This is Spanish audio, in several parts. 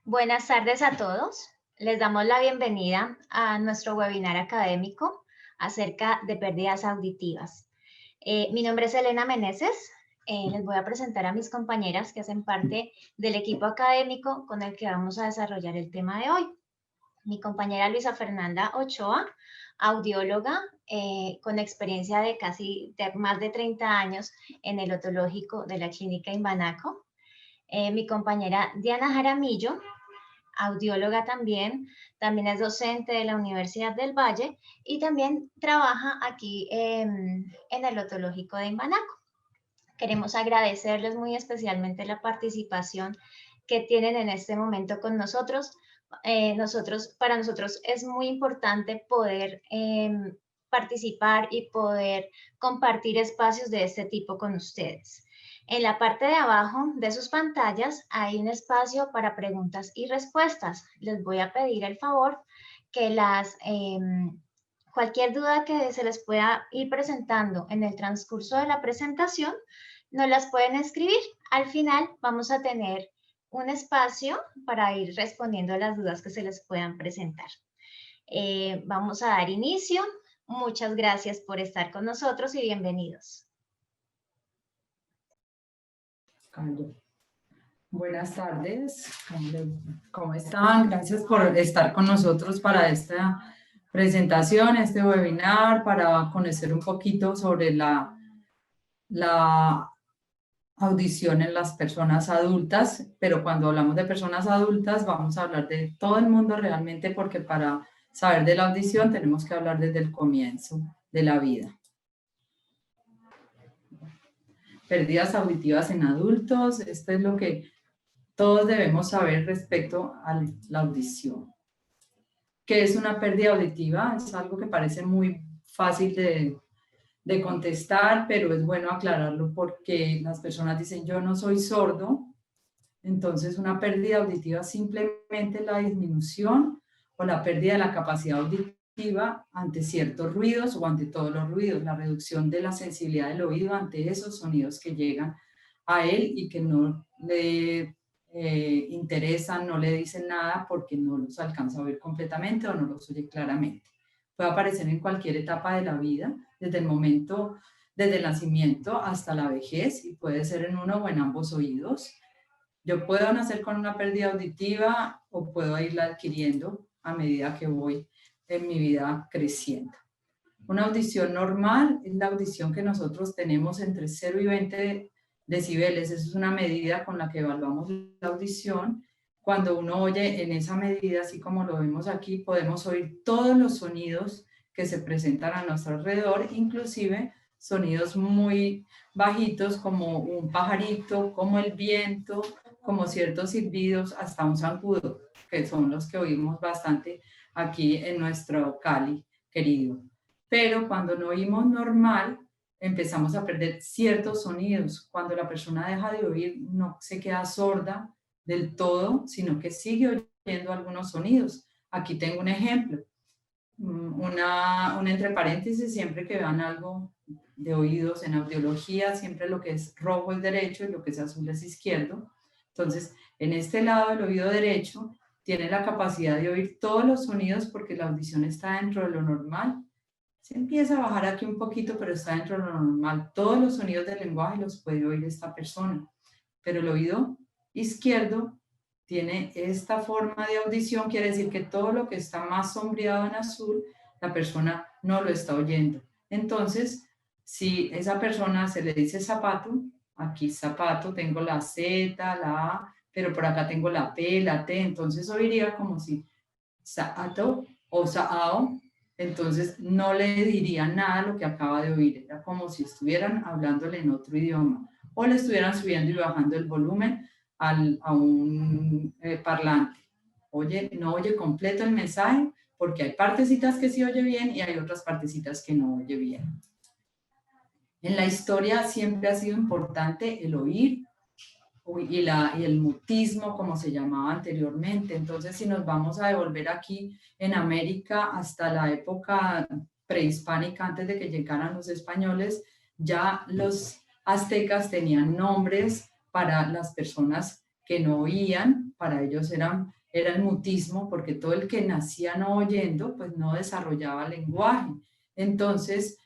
Buenas tardes a todos. Les damos la bienvenida a nuestro webinar académico acerca de pérdidas auditivas. Mi nombre es Elena Meneses. Les voy a presentar a mis compañeras que hacen parte del equipo académico con el que vamos a desarrollar el tema de hoy. Mi compañera Luisa Fernanda Ochoa, audióloga con experiencia de más de 30 años en el otológico de la clínica Imbanaco. Mi compañera Diana Jaramillo, audióloga también es docente de la Universidad del Valle y también trabaja aquí en el otológico de Imbanaco. Queremos agradecerles muy especialmente la participación que tienen en este momento con nosotros. Para nosotros es muy importante poder participar y poder compartir espacios de este tipo con ustedes. En la parte de abajo de sus pantallas hay un espacio para preguntas y respuestas. Les voy a pedir el favor que cualquier duda que se les pueda ir presentando en el transcurso de la presentación, nos las pueden escribir. Al final vamos a tener un espacio para ir respondiendo a las dudas que se les puedan presentar. Vamos a dar inicio. Muchas gracias por estar con nosotros y bienvenidos. Buenas tardes, ¿cómo están? Gracias por estar con nosotros para esta presentación, este webinar, para conocer un poquito sobre la audición en las personas adultas, pero cuando hablamos de personas adultas vamos a hablar de todo el mundo realmente, porque para saber de la audición tenemos que hablar desde el comienzo de la vida. Pérdidas auditivas en adultos, esto es lo que todos debemos saber respecto a la audición. ¿Qué es una pérdida auditiva? Es algo que parece muy fácil de contestar, pero es bueno aclararlo porque las personas dicen yo no soy sordo. Entonces una pérdida auditiva es simplemente la disminución o la pérdida de la capacidad auditiva ante ciertos ruidos o ante todos los ruidos, la reducción de la sensibilidad del oído ante esos sonidos que llegan a él y que no le interesan, no le dicen nada porque no los alcanza a oír completamente o no los oye claramente. Puede aparecer en cualquier etapa de la vida, desde el nacimiento hasta la vejez, y puede ser en uno o en ambos oídos. Yo puedo nacer con una pérdida auditiva o puedo irla adquiriendo a medida que voy en mi vida creciendo. Una audición normal es la audición que nosotros tenemos entre 0 y 20 decibeles. Esa es una medida con la que evaluamos la audición. Cuando uno oye en esa medida, así como lo vemos aquí, podemos oír todos los sonidos que se presentan a nuestro alrededor, inclusive sonidos muy bajitos como un pajarito, como el viento, como ciertos silbidos, hasta un zancudo, que son los que oímos bastante aquí en nuestro Cali querido. Pero cuando no oímos normal, empezamos a perder ciertos sonidos. Cuando la persona deja de oír, no se queda sorda del todo, sino que sigue oyendo algunos sonidos. Aquí tengo un ejemplo. Entre paréntesis, siempre que vean algo de oídos en audiología, siempre lo que es rojo es derecho y lo que es azul es izquierdo. Entonces, en este lado del oído derecho, tiene la capacidad de oír todos los sonidos porque la audición está dentro de lo normal. Se empieza a bajar aquí un poquito, pero está dentro de lo normal. Todos los sonidos del lenguaje los puede oír esta persona. Pero el oído izquierdo tiene esta forma de audición, quiere decir que todo lo que está más sombreado en azul, la persona no lo está oyendo. Entonces, si esa persona se le dice zapato, aquí zapato, tengo la Z, la A, pero por acá tengo la P, la T, entonces oiría como si zapato o saao, entonces no le diría nada lo que acaba de oír, era como si estuvieran hablándole en otro idioma o le estuvieran subiendo y bajando el volumen a un parlante. No oye completo el mensaje porque hay partecitas que sí oye bien y hay otras partecitas que no oye bien. En la historia siempre ha sido importante el oír y el mutismo, como se llamaba anteriormente. Entonces, si nos vamos a devolver aquí en América hasta la época prehispánica, antes de que llegaran los españoles, ya los aztecas tenían nombres para las personas que no oían. Para ellos era el mutismo, porque todo el que nacía no oyendo, pues no desarrollaba lenguaje. Entonces,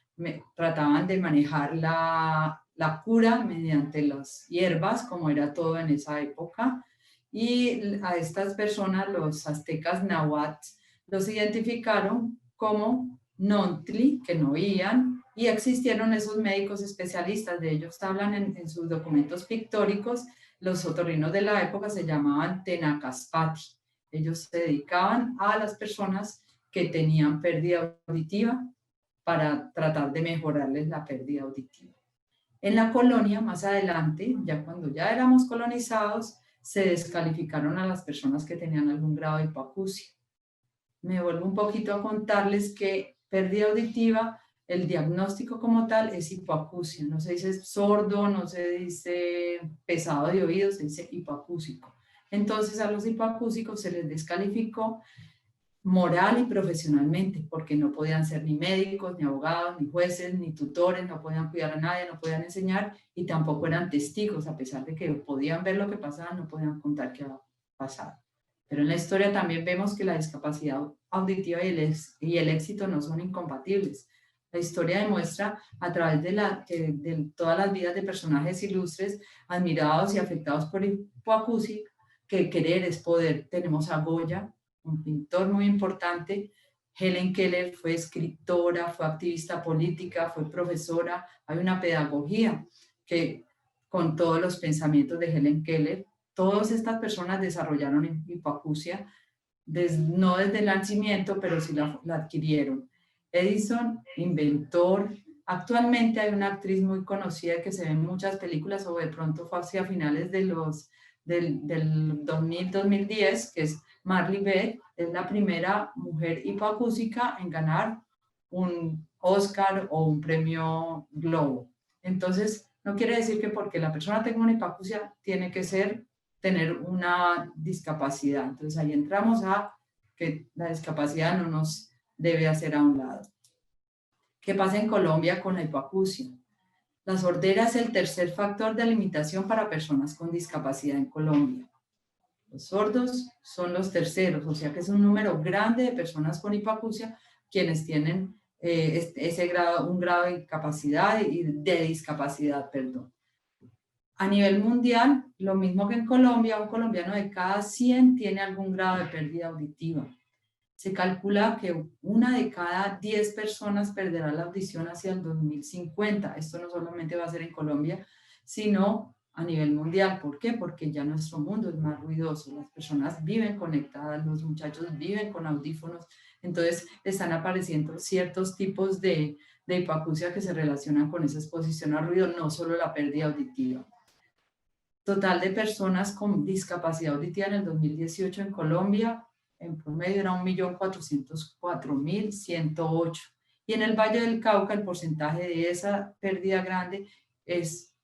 trataban de manejar la cura mediante las hierbas, como era todo en esa época, y a estas personas, los aztecas náhuatl, los identificaron como Nontli, que no oían, y existieron esos médicos especialistas, de ellos hablan en sus documentos pictóricos. Los otorrinos de la época se llamaban Tenacaspati. Ellos se dedicaban a las personas que tenían pérdida auditiva para tratar de mejorarles la pérdida auditiva. En la colonia, más adelante, ya cuando ya éramos colonizados, se descalificaron a las personas que tenían algún grado de hipoacusia. Me vuelvo un poquito a contarles que pérdida auditiva, el diagnóstico como tal es hipoacusia. No se dice sordo, no se dice pesado de oído, se dice hipoacúsico. Entonces a los hipoacúsicos se les descalificó moral y profesionalmente, porque no podían ser ni médicos, ni abogados, ni jueces, ni tutores, no podían cuidar a nadie, no podían enseñar y tampoco eran testigos, a pesar de que podían ver lo que pasaba, no podían contar qué había pasado. Pero en la historia también vemos que la discapacidad auditiva y el éxito no son incompatibles. La historia demuestra a través de todas las vidas de personajes ilustres, admirados y afectados por hipoacusia, que querer es poder. Tenemos a Goya, un pintor muy importante. Helen Keller fue escritora, fue activista política, fue profesora. Hay una pedagogía que con todos los pensamientos de Helen Keller, todas estas personas desarrollaron hipoacusia, no desde el nacimiento, pero sí la adquirieron. Edison, inventor. Actualmente hay una actriz muy conocida que se ve en muchas películas, o de pronto fue hacia finales del 2000-2010, que es Marley Beth. Es la primera mujer hipoacúsica en ganar un Oscar o un premio Globo. Entonces, no quiere decir que porque la persona tenga una hipoacusia tiene que tener una discapacidad. Entonces, ahí entramos a que la discapacidad no nos debe hacer a un lado. ¿Qué pasa en Colombia con la hipoacusia? La sordera es el tercer factor de limitación para personas con discapacidad en Colombia. Los sordos son los terceros, o sea que es un número grande de personas con hipoacusia quienes tienen un grado de incapacidad y de discapacidad, perdón. A nivel mundial, lo mismo que en Colombia, un colombiano de cada 100 tiene algún grado de pérdida auditiva. Se calcula que 1 de cada 10 personas perderá la audición hacia el 2050. Esto no solamente va a ser en Colombia, sino a nivel mundial. ¿Por qué? Porque ya nuestro mundo es más ruidoso. Las personas viven conectadas, los muchachos viven con audífonos. Entonces están apareciendo ciertos tipos de hipoacusia que se relacionan con esa exposición al ruido, no solo la pérdida auditiva. Total de personas con discapacidad auditiva en el 2018 en Colombia, en promedio era 1.404.108. Y en el Valle del Cauca el porcentaje de esa pérdida grande es,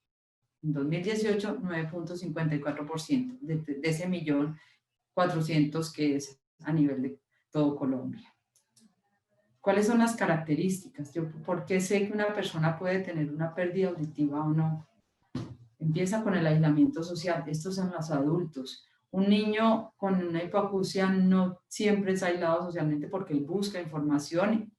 en 2018, 9.54%, de ese 1.400.000 que es a nivel de todo Colombia. ¿Cuáles son las características? ¿Por qué sé que una persona puede tener una pérdida auditiva o no? Empieza con el aislamiento social. Estos son los adultos. Un niño con una hipoacusia no siempre es aislado socialmente porque él busca información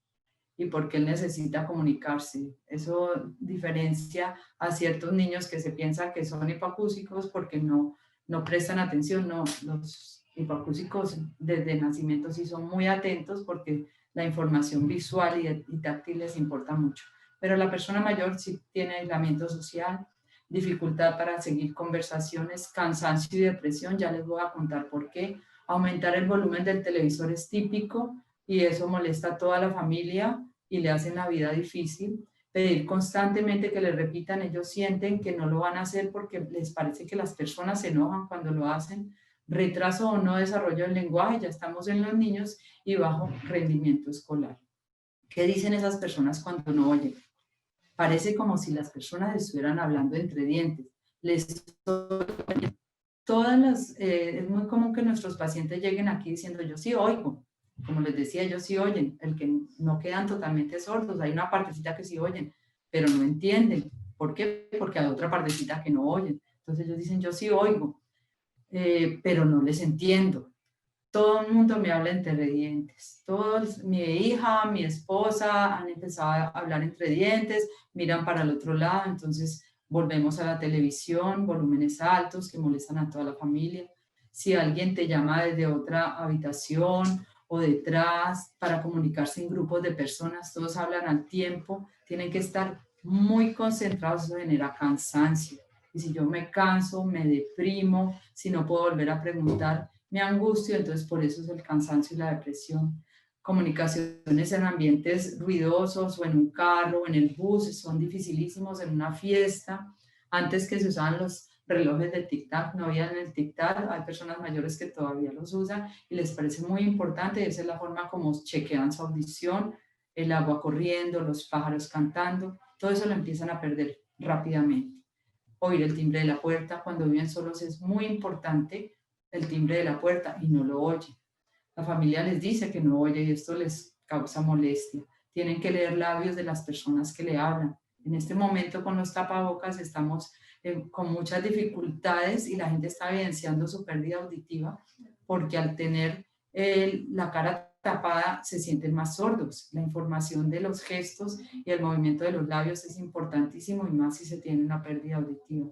y porque él necesita comunicarse. Eso diferencia a ciertos niños que se piensan que son hipoacúsicos porque no prestan atención. No, los hipoacúsicos desde el nacimiento sí son muy atentos porque la información visual y táctil les importa mucho. Pero la persona mayor sí tiene aislamiento social, dificultad para seguir conversaciones, cansancio y depresión. Ya les voy a contar por qué. Aumentar el volumen del televisor es típico y eso molesta a toda la familia y le hacen la vida difícil. Pedir constantemente que le repitan, ellos sienten que no lo van a hacer porque les parece que las personas se enojan cuando lo hacen. Retraso o no desarrollo del lenguaje, ya estamos en los niños, y bajo rendimiento escolar. ¿Qué dicen esas personas cuando no oyen? Parece como si las personas estuvieran hablando entre dientes. les todas las, es muy común que nuestros pacientes lleguen aquí diciendo yo sí oigo, como les decía, ellos sí oyen, el que no quedan totalmente sordos, hay una partecita que sí oyen, pero no entienden. ¿Por qué? Porque hay otra partecita que no oyen. Entonces ellos dicen yo sí oigo, pero no les entiendo. Todo el mundo me habla entre dientes. Todos, mi hija, mi esposa han empezado a hablar entre dientes, miran para el otro lado, entonces volvemos a la televisión, volúmenes altos que molestan a toda la familia. Si alguien te llama desde otra habitación o detrás para comunicarse en grupos de personas, todos hablan al tiempo, tienen que estar muy concentrados, eso genera cansancio. Y si yo me canso, me deprimo, si no puedo volver a preguntar, me angustio, entonces por eso es el cansancio y la depresión. Comunicaciones en ambientes ruidosos o en un carro o en el bus son dificilísimos, en una fiesta. Antes que se usaban los relojes de tic-tac, no había en el tic-tac, hay personas mayores que todavía los usan y les parece muy importante, esa es la forma como chequean su audición, el agua corriendo, los pájaros cantando, todo eso lo empiezan a perder rápidamente. Oír el timbre de la puerta, cuando viven solos es muy importante el timbre de la puerta y no lo oye. La familia les dice que no oye y esto les causa molestia. Tienen que leer labios de las personas que le hablan. En este momento con los tapabocas estamos con muchas dificultades y la gente está evidenciando su pérdida auditiva porque al tener la cara tapada se sienten más sordos. La información de los gestos y el movimiento de los labios es importantísimo y más si se tiene una pérdida auditiva.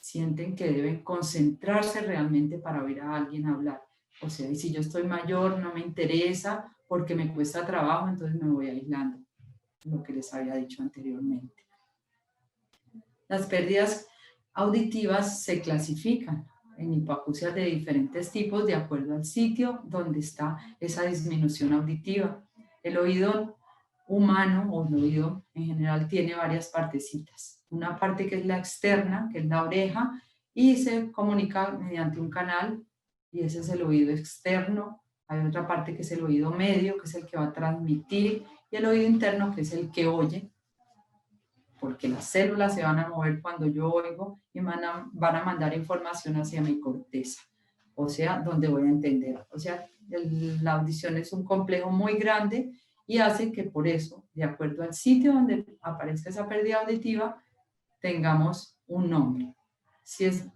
Sienten que deben concentrarse realmente para oír a alguien hablar. O sea, y si yo estoy mayor, no me interesa porque me cuesta trabajo, entonces me voy aislando, lo que les había dicho anteriormente. Las pérdidas auditivas se clasifican en hipoacusias de diferentes tipos de acuerdo al sitio donde está esa disminución auditiva. El oído humano o el oído en general tiene varias partecitas. Una parte que es la externa, que es la oreja, y se comunica mediante un canal, y ese es el oído externo. Hay otra parte que es el oído medio, que es el que va a transmitir, y el oído interno, que es el que oye, porque las células se van a mover cuando yo oigo y van a mandar información hacia mi corteza, o sea, donde voy a entender. O sea, la audición es un complejo muy grande y hace que por eso, de acuerdo al sitio donde aparezca esa pérdida auditiva, tengamos un nombre. Si es,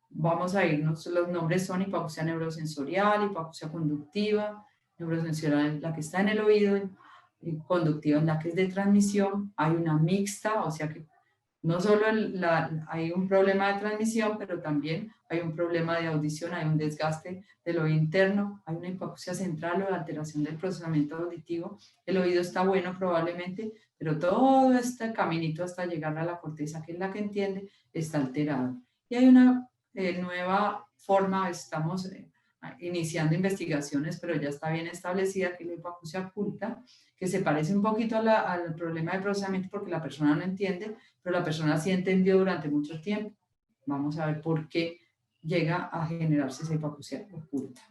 vamos a irnos, los nombres son hipoacusia neurosensorial, hipoacusia conductiva, neurosensorial la que está en el oído, conductiva en la que es de transmisión, hay una mixta, o sea que no solo hay un problema de transmisión, pero también hay un problema de audición, hay un desgaste del oído interno, hay una hipoacusia central o alteración del procesamiento auditivo. El oído está bueno probablemente, pero todo este caminito hasta llegar a la corteza, que es la que entiende, está alterado. Y hay una nueva forma, estamos iniciando investigaciones, pero ya está bien establecida, que es la hipoacusia oculta, que se parece un poquito al problema de procesamiento porque la persona no entiende, pero la persona sí entendió durante mucho tiempo. Vamos a ver por qué llega a generarse esa hipoacusia oculta.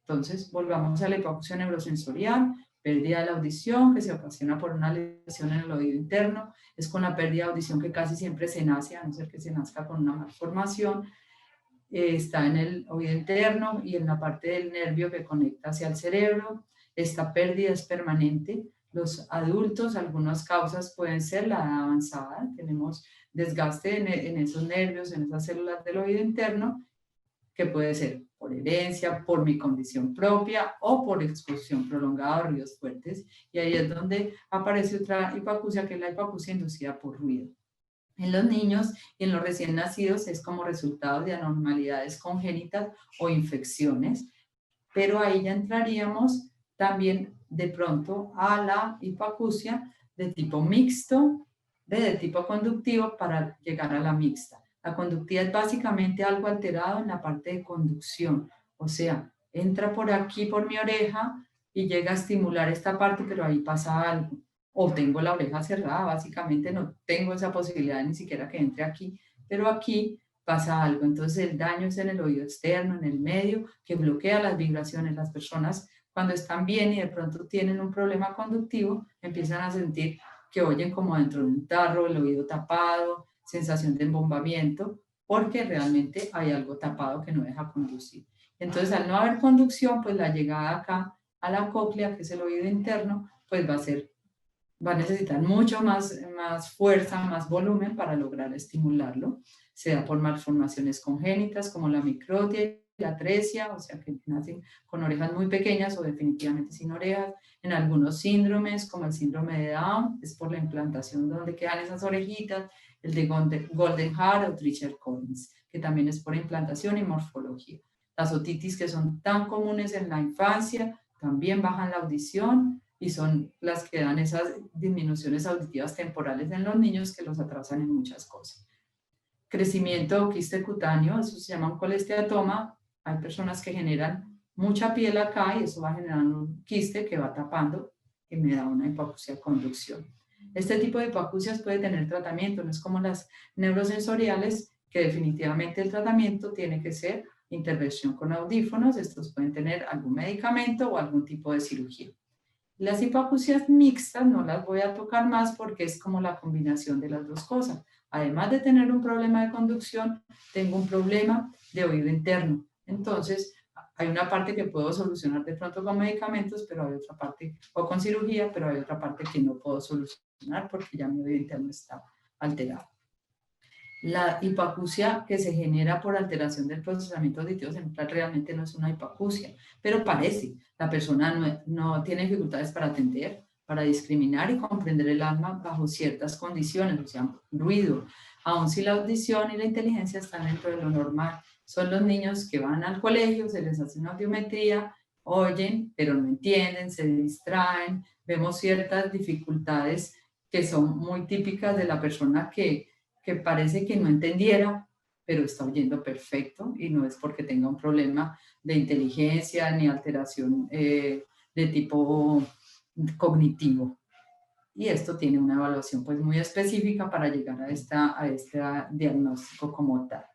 Entonces, volvamos a la hipoacusia neurosensorial, pérdida de la audición que se ocasiona por una lesión en el oído interno, es con la pérdida de audición que casi siempre se nace, a no ser que se nazca con una malformación, está en el oído interno y en la parte del nervio que conecta hacia el cerebro. Esta pérdida es permanente. Los adultos, algunas causas pueden ser la edad avanzada, tenemos desgaste en esos nervios, en esas células del oído interno, que puede ser por herencia, por mi condición propia o por exposición prolongada a ruidos fuertes. Y ahí es donde aparece otra hipoacusia, que es la hipoacusia inducida por ruido. En los niños y en los recién nacidos es como resultado de anormalidades congénitas o infecciones, pero ahí ya entraríamos también de pronto a la hipoacusia de tipo mixto, de tipo conductivo para llegar a la mixta. La conductiva es básicamente algo alterado en la parte de conducción, o sea, entra por aquí por mi oreja y llega a estimular esta parte, pero ahí pasa algo. O tengo la oreja cerrada, básicamente no tengo esa posibilidad ni siquiera que entre aquí, pero aquí pasa algo. Entonces el daño es en el oído externo, en el medio, que bloquea las vibraciones. Las personas cuando están bien y de pronto tienen un problema conductivo, empiezan a sentir que oyen como dentro de un tarro, el oído tapado, sensación de embombamiento, porque realmente hay algo tapado que no deja conducir. Entonces, al no haber conducción, pues la llegada acá a la cóclea, que es el oído interno, pues va a necesitar mucho más fuerza, más volumen para lograr estimularlo, sea por malformaciones congénitas como la microtia y la atresia, o sea que nacen con orejas muy pequeñas o definitivamente sin orejas. En algunos síndromes, como el síndrome de Down, es por la implantación donde quedan esas orejitas, el de Golden Hair o Treacher-Collins, que también es por implantación y morfología. Las otitis, que son tan comunes en la infancia, también bajan la audición y son las que dan esas disminuciones auditivas temporales en los niños que los atrasan en muchas cosas. Crecimiento o quiste cutáneo, eso se llama un colesteatoma. Hay personas que generan mucha piel acá y eso va generando un quiste que va tapando y me da una hipoacusia de conducción. Este tipo de hipoacusias puede tener tratamiento, no es como las neurosensoriales, que definitivamente el tratamiento tiene que ser intervención con audífonos. Estos pueden tener algún medicamento o algún tipo de cirugía. Las hipoacusias mixtas no las voy a tocar más porque es como la combinación de las dos cosas. Además de tener un problema de conducción, tengo un problema de oído interno. Entonces, hay una parte que puedo solucionar de pronto con medicamentos, pero hay otra parte, o con cirugía, pero hay otra parte que no puedo solucionar porque ya mi oído interno está alterado. La hipoacusia que se genera por alteración del procesamiento auditivo central realmente no es una hipoacusia, pero parece. La persona no tiene dificultades para atender, para discriminar y comprender el alma bajo ciertas condiciones, o sea, ruido, aun si la audición y la inteligencia están dentro de lo normal. Son los niños que van al colegio, se les hace una audiometría, oyen, pero no entienden, se distraen. Vemos ciertas dificultades que son muy típicas de la persona que parece que no entendiera, pero está oyendo perfecto y no es porque tenga un problema de inteligencia ni alteración de tipo cognitivo. Y esto tiene una evaluación pues muy específica para llegar a este diagnóstico como tal.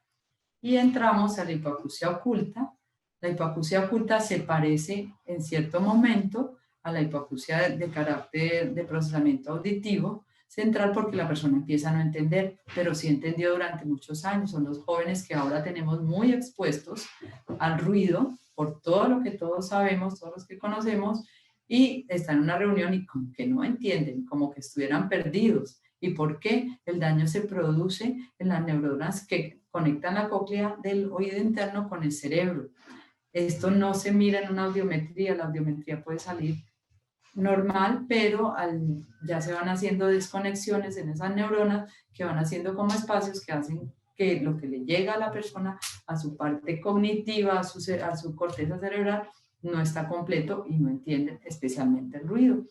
Y entramos a la hipoacusia oculta. La hipoacusia oculta se parece en cierto momento a la hipoacusia de carácter de procesamiento auditivo central porque la persona empieza a no entender, pero sí entendió durante muchos años. Son los jóvenes que ahora tenemos muy expuestos al ruido por todo lo que todos sabemos, todos los que conocemos, y están en una reunión y como que no entienden, como que estuvieran perdidos. ¿Y por qué? El daño se produce en las neuronas que conectan la cóclea del oído interno con el cerebro. Esto no se mira en una audiometría, la audiometría puede salir normal, pero ya se van haciendo desconexiones en esas neuronas que van haciendo como espacios que hacen que lo que le llega a la persona, a su parte cognitiva, a su corteza cerebral, no está completo y no entienden especialmente el ruido.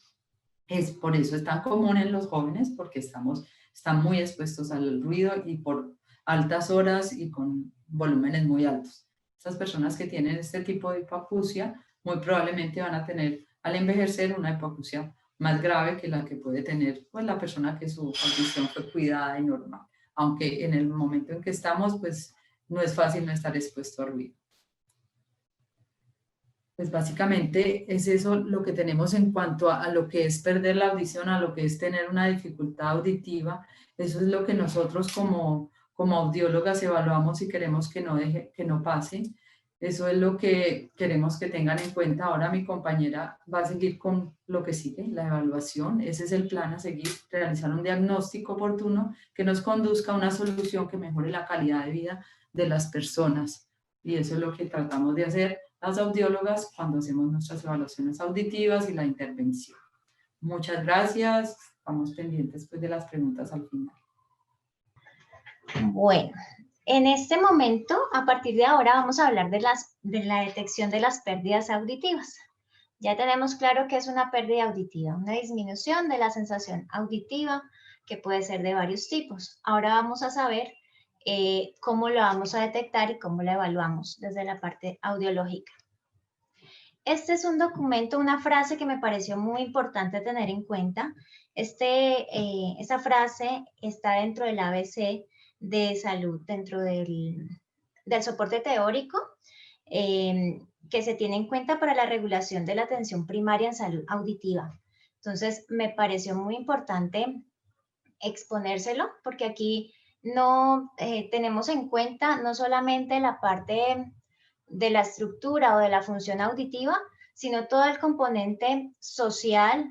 Por eso es tan común en los jóvenes, porque están muy expuestos al ruido y por altas horas y con volúmenes muy altos. Estas personas que tienen este tipo de hipoacusia muy probablemente van a tener al envejecer una hipoacusia más grave que la que puede tener pues, la persona que su audición fue cuidada y normal. Aunque en el momento en que estamos, pues no es fácil no estar expuesto al ruido. Pues básicamente es eso lo que tenemos en cuanto a lo que es perder la audición, a lo que es tener una dificultad auditiva. Eso es lo que nosotros como audiólogas evaluamos y queremos que no pase. Eso es lo que queremos que tengan en cuenta. Ahora mi compañera va a seguir con lo que sigue, la evaluación. Ese es el plan a seguir, realizar un diagnóstico oportuno que nos conduzca a una solución que mejore la calidad de vida de las personas. Y eso es lo que tratamos de hacer las audiólogas cuando hacemos nuestras evaluaciones auditivas y la intervención. Muchas gracias. Estamos pendientes pues, de las preguntas al final. Bueno, en este momento, a partir de ahora, vamos a hablar de la detección de las pérdidas auditivas. Ya tenemos claro que es una pérdida auditiva, una disminución de la sensación auditiva que puede ser de varios tipos. Ahora vamos a saber cómo lo vamos a detectar y cómo lo evaluamos desde la parte audiológica. Este es un documento, una frase que me pareció muy importante tener en cuenta. Esta frase está dentro del ABC de salud, dentro del soporte teórico que se tiene en cuenta para la regulación de la atención primaria en salud auditiva. Entonces, me pareció muy importante exponérselo porque aquí no tenemos en cuenta no solamente la parte de la estructura o de la función auditiva, sino todo el componente social,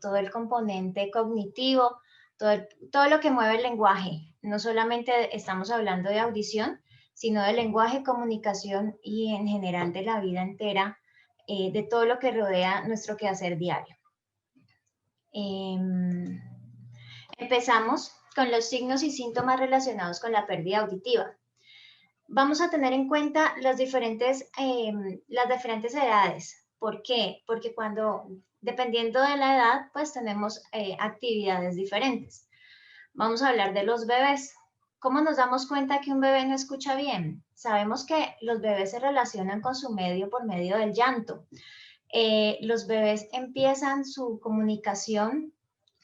todo el componente cognitivo, todo lo que mueve el lenguaje. No solamente estamos hablando de audición, sino de lenguaje, comunicación y en general de la vida entera, de todo lo que rodea nuestro quehacer diario. Empezamos con los signos y síntomas relacionados con la pérdida auditiva. Vamos a tener en cuenta las diferentes edades. ¿Por qué? Porque dependiendo de la edad, pues tenemos actividades diferentes. Vamos a hablar de los bebés. ¿Cómo nos damos cuenta que un bebé no escucha bien? Sabemos que los bebés se relacionan con su medio por medio del llanto. Los bebés empiezan su comunicación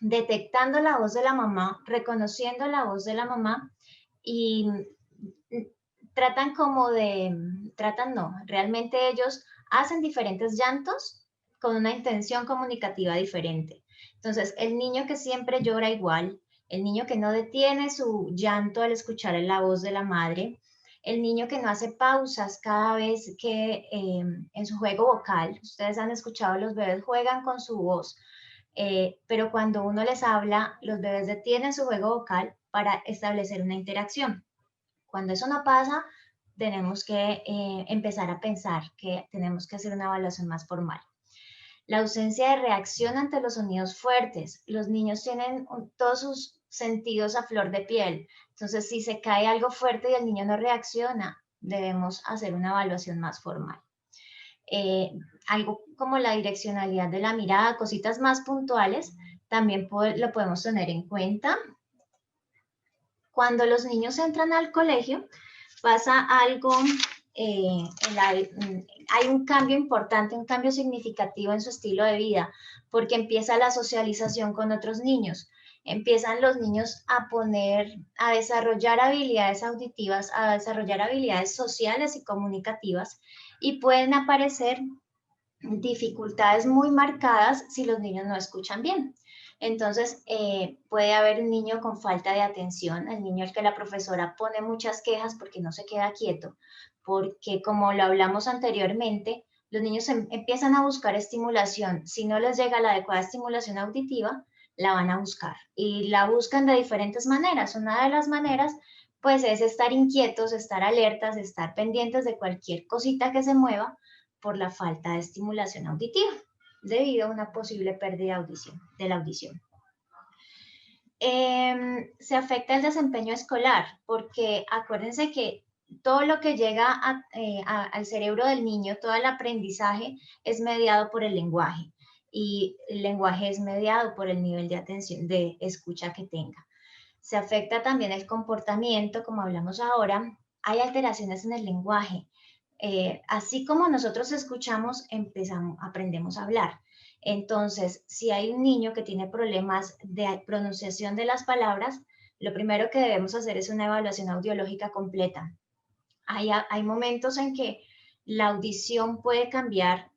detectando la voz de la mamá, reconociendo la voz de la mamá y realmente ellos hacen diferentes llantos con una intención comunicativa diferente. Entonces, el niño que siempre llora igual, el niño que no detiene su llanto al escuchar la voz de la madre, el niño que no hace pausas cada vez que en su juego vocal, ustedes han escuchado, los bebés juegan con su voz, pero cuando uno les habla, los bebés detienen su juego vocal para establecer una interacción. Cuando eso no pasa, tenemos que empezar a pensar que tenemos que hacer una evaluación más formal. La ausencia de reacción ante los sonidos fuertes. Los niños tienen todos sus sentidos a flor de piel. Entonces, si se cae algo fuerte y el niño no reacciona, debemos hacer una evaluación más formal. Algo como la direccionalidad de la mirada, cositas más puntuales, también lo podemos tener en cuenta. Cuando los niños entran al colegio, pasa algo, hay un cambio importante, un cambio significativo en su estilo de vida, porque empieza la socialización con otros niños. Empiezan los niños a desarrollar habilidades auditivas, a desarrollar habilidades sociales y comunicativas, y pueden aparecer dificultades muy marcadas si los niños no escuchan bien. Entonces, puede haber un niño con falta de atención, el niño al que la profesora pone muchas quejas porque no se queda quieto, porque como lo hablamos anteriormente, los niños empiezan a buscar estimulación. Si no les llega la adecuada estimulación auditiva, la van a buscar y la buscan de diferentes maneras. Una de las maneras, pues, es estar inquietos, estar alertas, estar pendientes de cualquier cosita que se mueva por la falta de estimulación auditiva debido a una posible pérdida de la audición. Se afecta el desempeño escolar porque acuérdense que todo lo que llega al cerebro del niño, todo el aprendizaje es mediado por el lenguaje y el lenguaje es mediado por el nivel de atención, de escucha que tenga. Se afecta también el comportamiento, como hablamos ahora, hay alteraciones en el lenguaje. Así como nosotros escuchamos, aprendemos a hablar. Entonces, si hay un niño que tiene problemas de pronunciación de las palabras, lo primero que debemos hacer es una evaluación audiológica completa. Hay momentos en que la audición puede cambiar,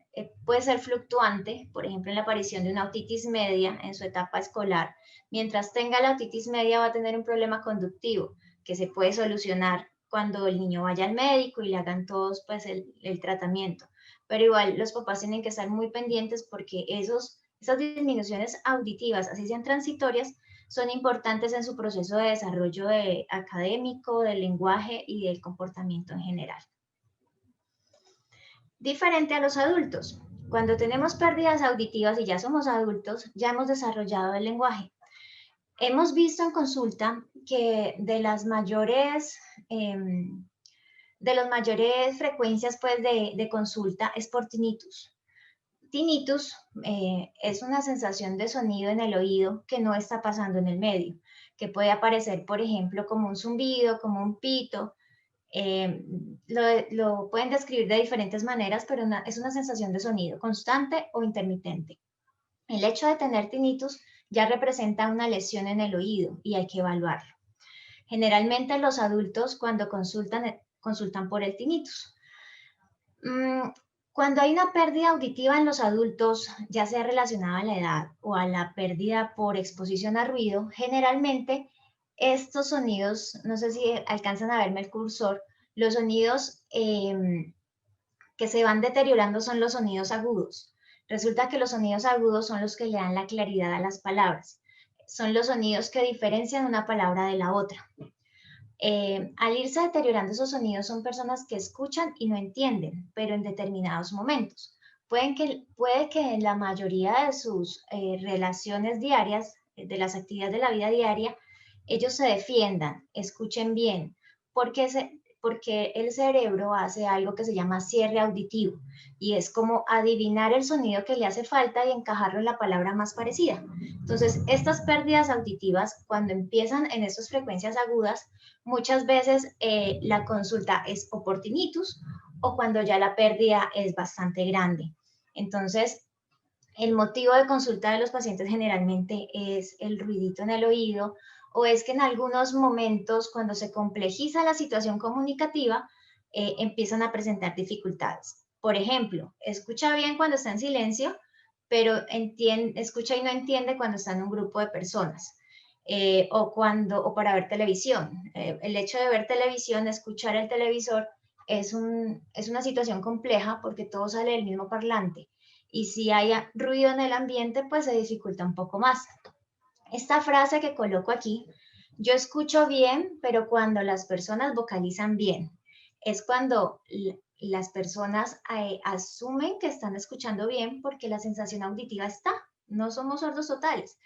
puede ser fluctuante, por ejemplo, en la aparición de una otitis media en su etapa escolar. Mientras tenga la otitis media va a tener un problema conductivo que se puede solucionar cuando el niño vaya al médico y le hagan todos pues el tratamiento. Pero igual los papás tienen que estar muy pendientes porque esas disminuciones auditivas, así sean transitorias, son importantes en su proceso de desarrollo académico, del lenguaje y del comportamiento en general. Diferente a los adultos. Cuando tenemos pérdidas auditivas y ya somos adultos, ya hemos desarrollado el lenguaje. Hemos visto en consulta que de las mayores frecuencias pues, de consulta es por tinnitus. Tinnitus es una sensación de sonido en el oído que no está pasando en el medio, que puede aparecer, por ejemplo, como un zumbido, como un pito. Lo pueden describir de diferentes maneras, pero es una sensación de sonido constante o intermitente. El hecho de tener tinnitus ya representa una lesión en el oído y hay que evaluarlo. Generalmente los adultos cuando consultan por el tinnitus. Cuando hay una pérdida auditiva en los adultos, ya sea relacionada a la edad o a la pérdida por exposición a ruido, generalmente estos sonidos, no sé si alcanzan a verme el cursor, los sonidos que se van deteriorando son los sonidos agudos. Resulta que los sonidos agudos son los que le dan la claridad a las palabras. Son los sonidos que diferencian una palabra de la otra. Al irse deteriorando esos sonidos son personas que escuchan y no entienden, pero en determinados momentos. Puede que en la mayoría de sus relaciones diarias, de las actividades de la vida diaria, ellos se defiendan, escuchen bien, porque el cerebro hace algo que se llama cierre auditivo y es como adivinar el sonido que le hace falta y encajarlo en la palabra más parecida. Entonces, estas pérdidas auditivas, cuando empiezan en esas frecuencias agudas, muchas veces la consulta es o por tinnitus o cuando ya la pérdida es bastante grande. Entonces, el motivo de consulta de los pacientes generalmente es el ruidito en el oído o es que en algunos momentos cuando se complejiza la situación comunicativa empiezan a presentar dificultades. Por ejemplo, escucha bien cuando está en silencio, pero escucha y no entiende cuando está en un grupo de personas. O para ver televisión. El hecho de ver televisión, escuchar el televisor, es una situación compleja porque todo sale del mismo parlante. Y si hay ruido en el ambiente, pues se dificulta un poco más. Esta frase que coloco aquí, yo escucho bien, pero cuando las personas vocalizan bien, es cuando las personas asumen que están escuchando bien porque la sensación auditiva está. No somos sordos totales,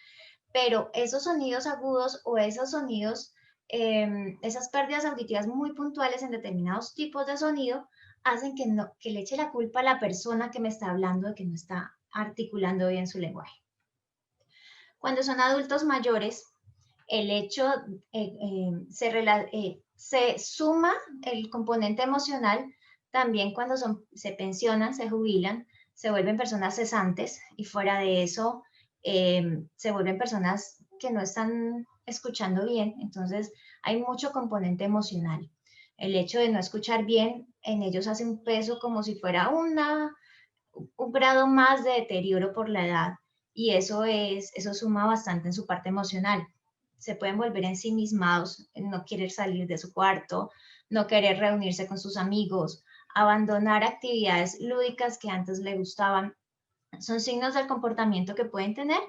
pero esos sonidos agudos o esos sonidos, esas pérdidas auditivas muy puntuales en determinados tipos de sonido, hacen que le eche la culpa a la persona que me está hablando de que no está articulando bien su lenguaje. Cuando son adultos mayores, el hecho se suma el componente emocional también cuando se pensionan, se jubilan, se vuelven personas cesantes y fuera de eso se vuelven personas que no están escuchando bien. Entonces hay mucho componente emocional. El hecho de no escuchar bien en ellos hace un peso como si fuera un grado más de deterioro por la edad y eso suma bastante en su parte emocional. Se pueden volver ensimismados, no querer salir de su cuarto, no querer reunirse con sus amigos, abandonar actividades lúdicas que antes le gustaban. Son signos del comportamiento que pueden tener,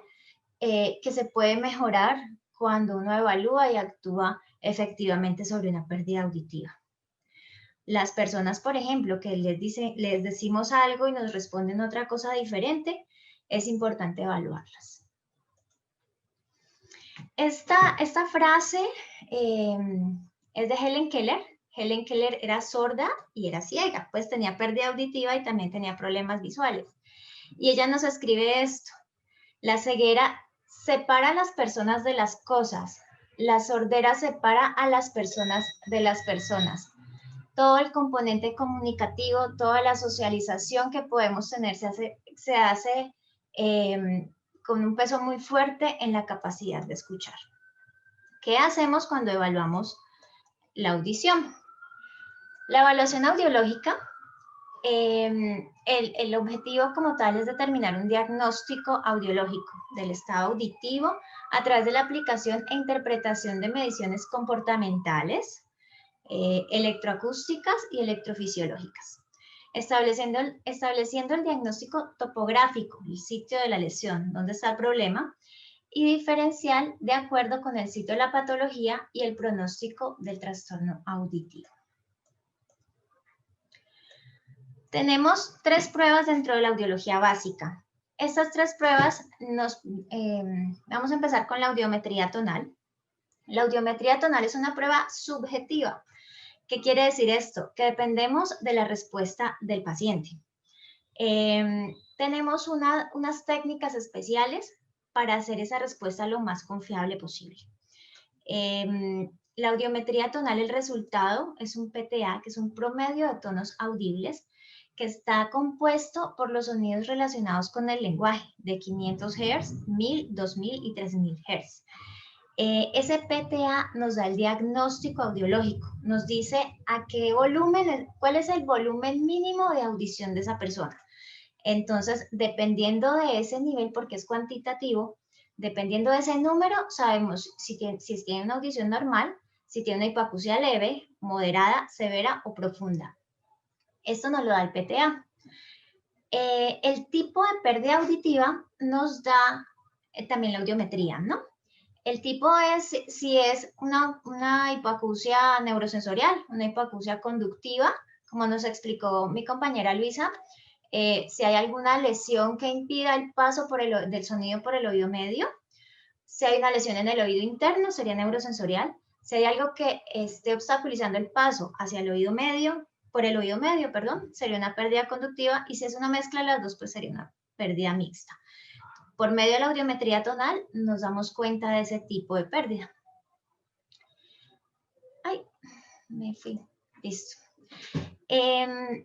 que se puede mejorar cuando uno evalúa y actúa efectivamente sobre una pérdida auditiva. Las personas, por ejemplo, que les decimos algo y nos responden otra cosa diferente, es importante evaluarlas. Esta frase es de Helen Keller. Helen Keller era sorda y era ciega, pues tenía pérdida auditiva y también tenía problemas visuales. Y ella nos escribe esto: la ceguera separa a las personas de las cosas, la sordera separa a las personas de las personas. Todo el componente comunicativo, toda la socialización que podemos tener se hace con un peso muy fuerte en la capacidad de escuchar. ¿Qué hacemos cuando evaluamos la audición? La evaluación audiológica, el objetivo como tal es determinar un diagnóstico audiológico del estado auditivo a través de la aplicación e interpretación de mediciones comportamentales, electroacústicas y electrofisiológicas, estableciendo el diagnóstico topográfico, el sitio de la lesión, dónde está el problema, y diferencial de acuerdo con el sitio de la patología y el pronóstico del trastorno auditivo. Tenemos 3 pruebas dentro de la audiología básica. Estas 3 pruebas, vamos a empezar con la audiometría tonal. La audiometría tonal es una prueba subjetiva. ¿Qué quiere decir esto? Que dependemos de la respuesta del paciente. Tenemos unas técnicas especiales para hacer esa respuesta lo más confiable posible. La audiometría tonal, el resultado es un PTA, que es un promedio de tonos audibles, que está compuesto por los sonidos relacionados con el lenguaje, de 500 Hz, 1000, 2000 y 3000 Hz. Ese PTA nos da el diagnóstico audiológico, nos dice a qué volumen, cuál es el volumen mínimo de audición de esa persona. Entonces, dependiendo de ese nivel, porque es cuantitativo, Dependiendo de ese número, sabemos si tiene una audición normal, si tiene una hipoacusia leve, moderada, severa o profunda. Esto nos lo da el PTA. El tipo de pérdida auditiva nos da también la audiometría, ¿no? El tipo es si es una hipoacusia neurosensorial, una hipoacusia conductiva, como nos explicó mi compañera Luisa, si hay alguna lesión que impida el paso del sonido por el oído medio, si hay una lesión en el oído interno, sería neurosensorial, si hay algo que esté obstaculizando el paso hacia el oído medio, por el oído medio, perdón, sería una pérdida conductiva, y si es una mezcla de las dos, pues sería una pérdida mixta. Por medio de la audiometría tonal nos damos cuenta de ese tipo de pérdida. Ay, me fui. Listo.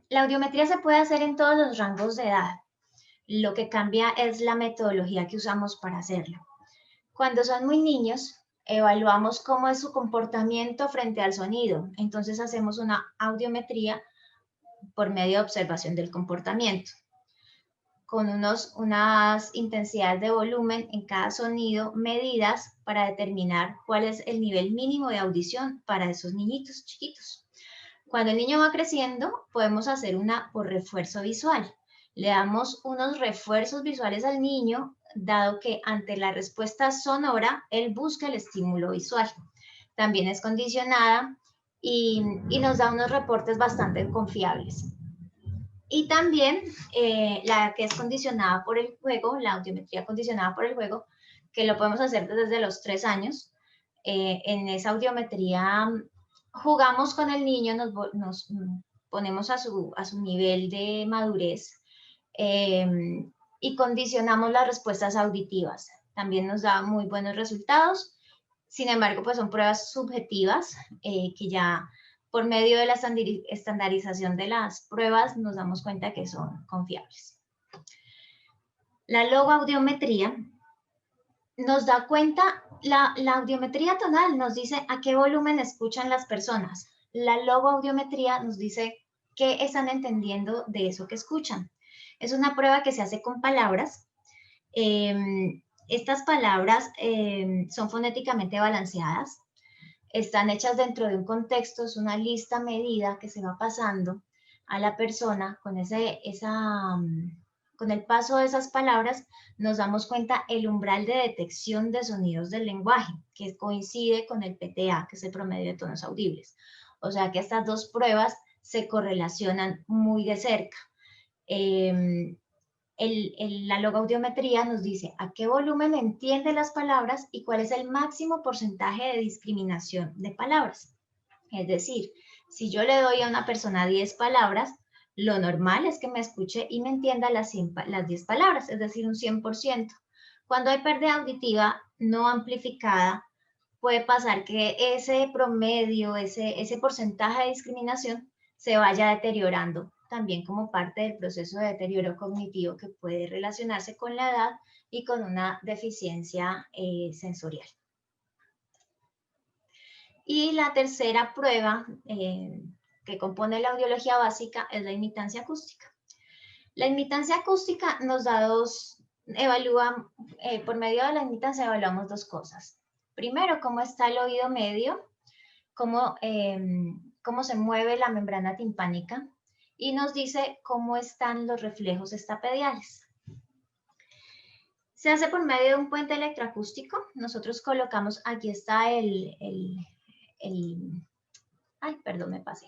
La audiometría se puede hacer en todos los rangos de edad. Lo que cambia es la metodología que usamos para hacerlo. Cuando son muy niños, evaluamos cómo es su comportamiento frente al sonido. Entonces hacemos una audiometría por medio de observación del comportamiento, con unas intensidades de volumen en cada sonido medidas para determinar cuál es el nivel mínimo de audición para esos niñitos chiquitos. Cuando el niño va creciendo, podemos hacer una por refuerzo visual. Le damos unos refuerzos visuales al niño, dado que ante la respuesta sonora, él busca el estímulo visual. También es condicionada y nos da unos reportes bastante confiables. Y también la que es condicionada por el juego, la audiometría condicionada por el juego, que lo podemos hacer desde los 3 años. En esa audiometría jugamos con el niño, nos ponemos a su nivel de madurez y condicionamos las respuestas auditivas. También nos da muy buenos resultados. Sin embargo, pues son pruebas subjetivas que ya por medio de la estandarización de las pruebas nos damos cuenta que son confiables. La logoaudiometría nos da cuenta, la audiometría tonal nos dice a qué volumen escuchan las personas. La logoaudiometría nos dice qué están entendiendo de eso que escuchan. Es una prueba que se hace con palabras. Estas palabras son fonéticamente balanceadas. Están hechas dentro de un contexto, es una lista medida que se va pasando a la persona con con el paso de esas palabras, nos damos cuenta el umbral de detección de sonidos del lenguaje, que coincide con el PTA, que es el promedio de tonos audibles. O sea que estas dos pruebas se correlacionan muy de cerca. La logoaudiometría nos dice a qué volumen entiende las palabras y cuál es el máximo porcentaje de discriminación de palabras. Es decir, si yo le doy a una persona 10 palabras, lo normal es que me escuche y me entienda las 10 palabras, es decir, un 100%. Cuando hay pérdida auditiva no amplificada, puede pasar que ese promedio, ese porcentaje de discriminación se vaya deteriorando también como parte del proceso de deterioro cognitivo que puede relacionarse con la edad y con una deficiencia sensorial. Y la tercera prueba que compone la audiología básica es la imitancia acústica. La imitancia acústica nos da por medio de la imitancia evaluamos dos cosas. Primero, cómo está el oído medio, cómo se mueve la membrana timpánica y nos dice cómo están los reflejos estapediales. Se hace por medio de un puente electroacústico. Nosotros colocamos, aquí está ay, perdón, me pasé.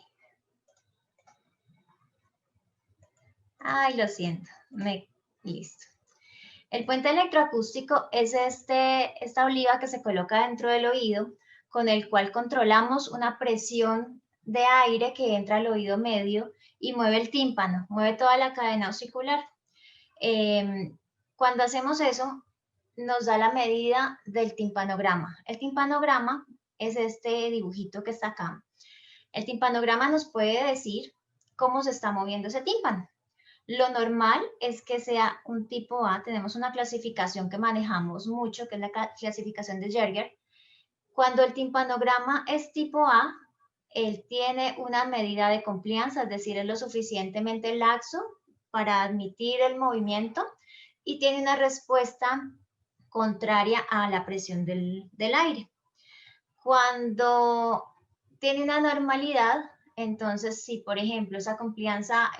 Ay, lo siento, listo. El puente electroacústico es esta oliva que se coloca dentro del oído, con el cual controlamos una presión de aire que entra al oído medio y mueve el tímpano, mueve toda la cadena auricular. Cuando hacemos eso, nos da la medida del timpanograma. El timpanograma es este dibujito que está acá. El timpanograma nos puede decir cómo se está moviendo ese tímpano. Lo normal es que sea un tipo A. Tenemos una clasificación que manejamos mucho, que es la clasificación de Jerger. Cuando el timpanograma es tipo A, él tiene una medida de compliance, es decir, es lo suficientemente laxo para admitir el movimiento y tiene una respuesta contraria a la presión del aire. Cuando tiene una normalidad, entonces si por ejemplo esa complianza,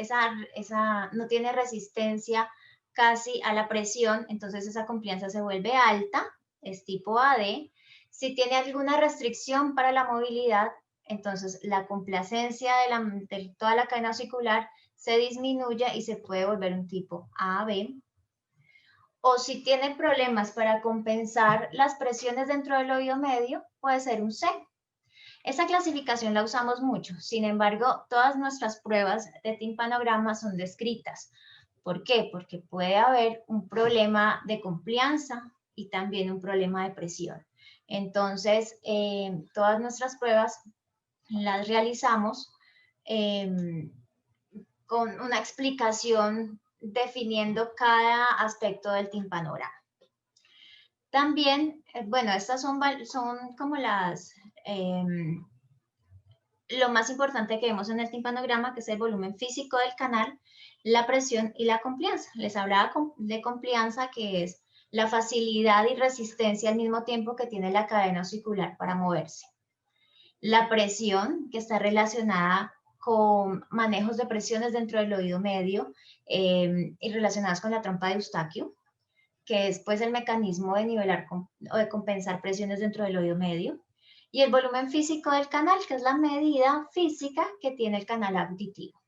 no tiene resistencia casi a la presión, entonces esa complianza se vuelve alta, es tipo AD. Si tiene alguna restricción para la movilidad, entonces la complacencia de toda la cadena osicular se disminuye y se puede volver un tipo AB. O si tiene problemas para compensar las presiones dentro del oído medio, puede ser un C. Esa clasificación la usamos mucho, sin embargo, todas nuestras pruebas de timpanograma son descritas. ¿Por qué? Porque puede haber un problema de complianza y también un problema de presión. Entonces, todas nuestras pruebas las realizamos con una explicación definiendo cada aspecto del timpanograma. También, bueno, estas son como lo más importante que vemos en el timpanograma, que es el volumen físico del canal, la presión y la complianza. Les hablaba de complianza, que es la facilidad y resistencia al mismo tiempo que tiene la cadena osicular para moverse. La presión, que está relacionada con manejos de presiones dentro del oído medio y relacionadas con la trompa de Eustaquio, que es pues el mecanismo de nivelar o de compensar presiones dentro del oído medio, y el volumen físico del canal, que es la medida física que tiene el canal auditivo.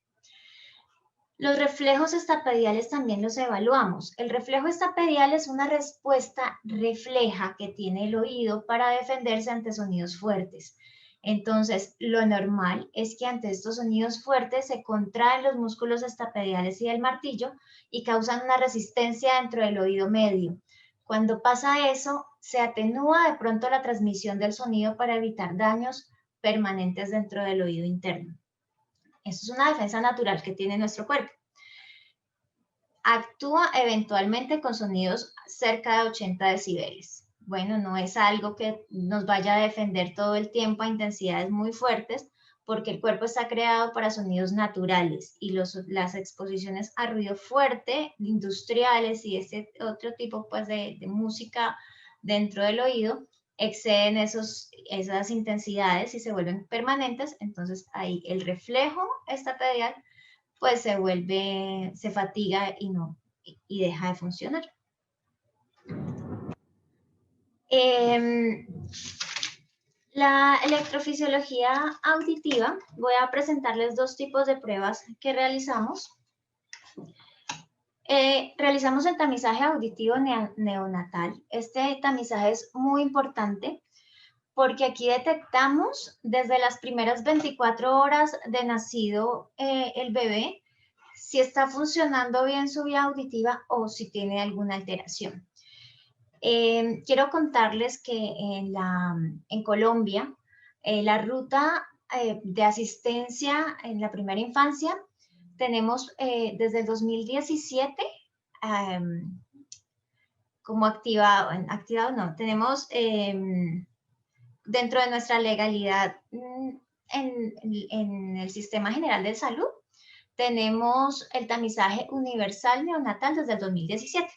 Los reflejos estapediales también los evaluamos. El reflejo estapedial es una respuesta refleja que tiene el oído para defenderse ante sonidos fuertes. Entonces, lo normal es que ante estos sonidos fuertes se contraen los músculos estapediales y el martillo y causan una resistencia dentro del oído medio. Cuando pasa eso, se atenúa de pronto la transmisión del sonido para evitar daños permanentes dentro del oído interno. Eso es una defensa natural que tiene nuestro cuerpo. Actúa eventualmente con sonidos cerca de 80 decibeles. Bueno, no es algo que nos vaya a defender todo el tiempo a intensidades muy fuertes, porque el cuerpo está creado para sonidos naturales y las exposiciones a ruido fuerte, industriales y ese otro tipo pues, de música dentro del oído exceden esas intensidades y se vuelven permanentes. Entonces ahí el reflejo estapedial pues se fatiga y deja de funcionar. La electrofisiología auditiva, voy a presentarles dos tipos de pruebas que realizamos. Realizamos el tamizaje auditivo neonatal. Este tamizaje es muy importante porque aquí detectamos desde las primeras 24 horas de nacido el bebé si está funcionando bien su vía auditiva o si tiene alguna alteración. Quiero contarles que en Colombia la ruta de asistencia en la primera infancia tenemos desde el 2017 como activado no, tenemos dentro de nuestra legalidad en el Sistema General de Salud, tenemos el tamizaje universal neonatal desde el 2017.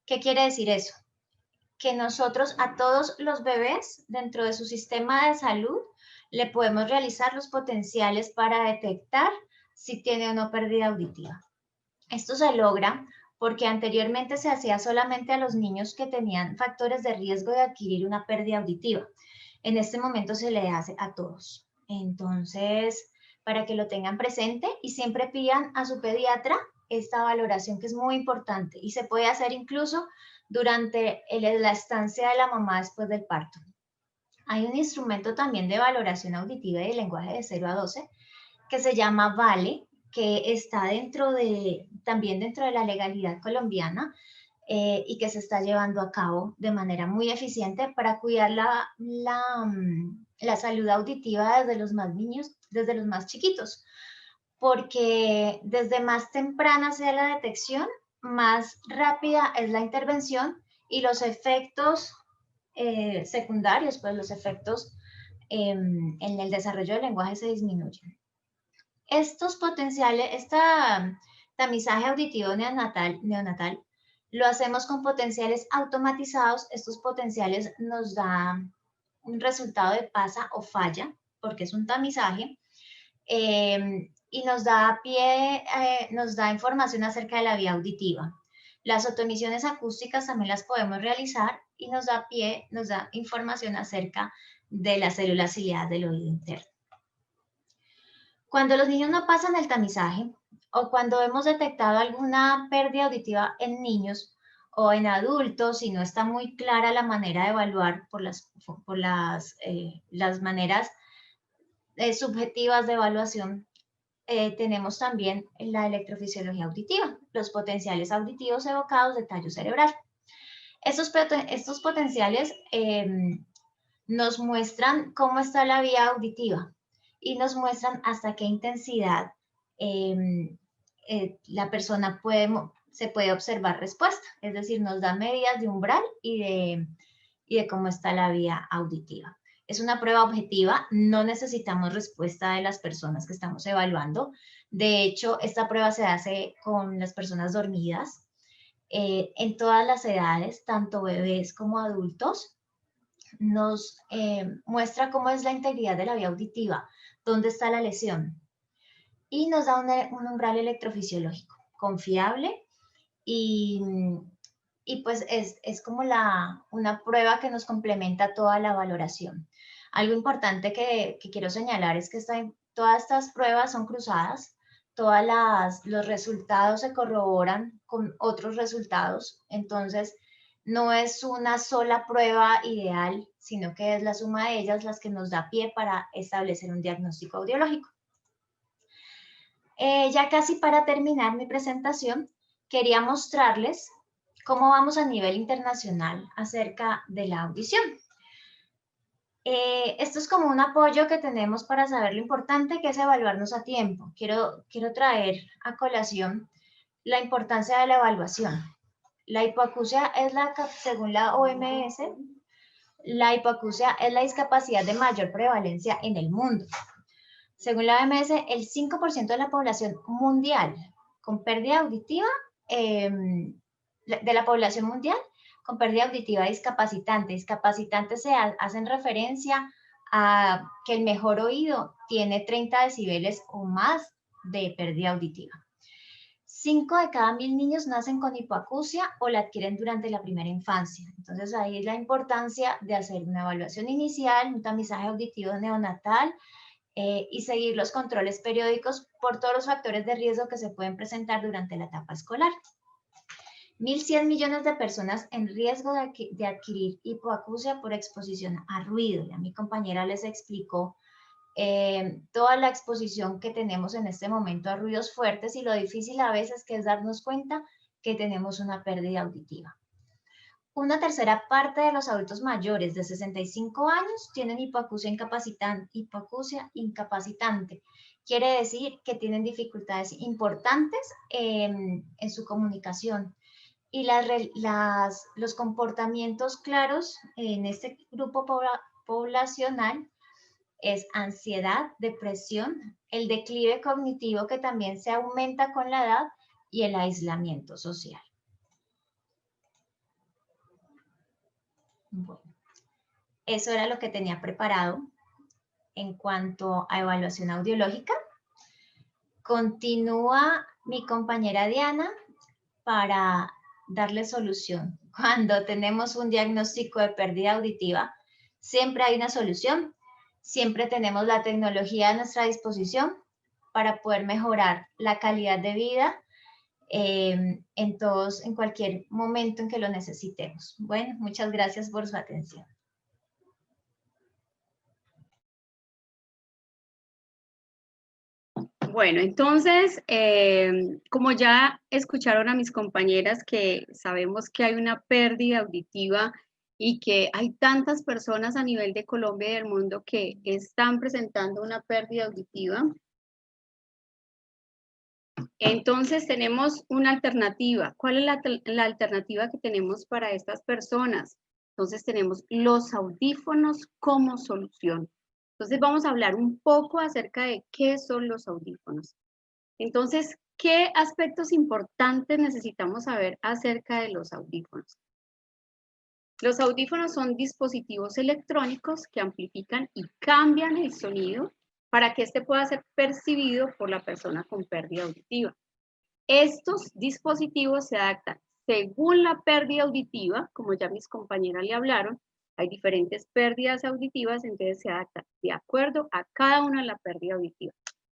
¿Qué quiere decir eso? Que nosotros a todos los bebés dentro de su sistema de salud le podemos realizar los potenciales para detectar si tiene o no pérdida auditiva. Esto se logra porque anteriormente se hacía solamente a los niños que tenían factores de riesgo de adquirir una pérdida auditiva. En este momento se le hace a todos. Entonces, para que lo tengan presente y siempre pidan a su pediatra esta valoración, que es muy importante y se puede hacer incluso durante la estancia de la mamá después del parto. Hay un instrumento también de valoración auditiva y de lenguaje de 0 a 12 que se llama VALE, que está también dentro de la legalidad colombiana y que se está llevando a cabo de manera muy eficiente para cuidar la salud auditiva desde los más niños, desde los más chiquitos, porque desde más temprana sea la detección, más rápida es la intervención y los efectos secundarios, pues los efectos en el desarrollo del lenguaje se disminuyen. Estos potenciales, tamizaje auditivo neonatal Lo hacemos con potenciales automatizados. Estos potenciales nos dan un resultado de pasa o falla, porque es un tamizaje, y nos da nos da información acerca de la vía auditiva. Las autoemisiones acústicas también las podemos realizar y nos da información acerca de las células ciliadas del oído interno. Cuando los niños no pasan el tamizaje o cuando hemos detectado alguna pérdida auditiva en niños o en adultos y no está muy clara la manera de evaluar por las maneras subjetivas de evaluación, tenemos también la electrofisiología auditiva, los potenciales auditivos evocados de tallo cerebral. Estos potenciales nos muestran cómo está la vía auditiva y nos muestran hasta qué intensidad la persona se puede observar respuesta, es decir, nos da medidas de umbral y de cómo está la vía auditiva. Es una prueba objetiva, no necesitamos respuesta de las personas que estamos evaluando. De hecho, esta prueba se hace con las personas dormidas en todas las edades, tanto bebés como adultos. Nos muestra cómo es la integridad de la vía auditiva, dónde está la lesión y nos da un umbral electrofisiológico confiable y pues es como una prueba que nos complementa toda la valoración. Algo importante que quiero señalar es que todas estas pruebas son cruzadas, los resultados se corroboran con otros resultados, entonces no es una sola prueba ideal, sino que es la suma de ellas las que nos da pie para establecer un diagnóstico audiológico. Ya casi para terminar mi presentación, quería mostrarles cómo vamos a nivel internacional acerca de la audición. Esto es como un apoyo que tenemos para saber lo importante que es evaluarnos a tiempo. Quiero traer a colación la importancia de la evaluación. La hipoacusia es según la OMS, la hipoacusia es la discapacidad de mayor prevalencia en el mundo. Según la OMS, el 5% de la población mundial con pérdida auditiva, de la población mundial con pérdida auditiva discapacitante. Discapacitantes se hacen referencia a que el mejor oído tiene 30 decibeles o más de pérdida auditiva. 5 de cada 1000 niños nacen con hipoacusia o la adquieren durante la primera infancia. Entonces ahí es la importancia de hacer una evaluación inicial, un tamizaje auditivo neonatal y seguir los controles periódicos por todos los factores de riesgo que se pueden presentar durante la etapa escolar. 1.100 millones de personas en riesgo de adquirir hipoacusia por exposición a ruido. Ya mi compañera les explicó toda la exposición que tenemos en este momento a ruidos fuertes y lo difícil a veces que es darnos cuenta que tenemos una pérdida auditiva. Una tercera parte de los adultos mayores de 65 años tienen hipoacusia incapacitante. Quiere decir que tienen dificultades importantes en su comunicación. Y los comportamientos claros en este grupo poblacional es ansiedad, depresión, el declive cognitivo que también se aumenta con la edad y el aislamiento social. Bueno, eso era lo que tenía preparado en cuanto a evaluación audiológica. Continúa mi compañera Diana para darle solución. Cuando tenemos un diagnóstico de pérdida auditiva, siempre hay una solución, siempre tenemos la tecnología a nuestra disposición para poder mejorar la calidad de vida en cualquier momento en que lo necesitemos. Bueno, muchas gracias por su atención. Bueno, entonces, como ya escucharon a mis compañeras que sabemos que hay una pérdida auditiva y que hay tantas personas a nivel de Colombia y del mundo que están presentando una pérdida auditiva, entonces tenemos una alternativa. ¿Cuál es la alternativa que tenemos para estas personas? Entonces tenemos los audífonos como solución. Entonces vamos a hablar un poco acerca de qué son los audífonos. Entonces, ¿qué aspectos importantes necesitamos saber acerca de los audífonos? Los audífonos son dispositivos electrónicos que amplifican y cambian el sonido para que éste pueda ser percibido por la persona con pérdida auditiva. Estos dispositivos se adaptan según la pérdida auditiva, como ya mis compañeras le hablaron, hay diferentes pérdidas auditivas, entonces se adapta de acuerdo a cada una de la pérdida auditiva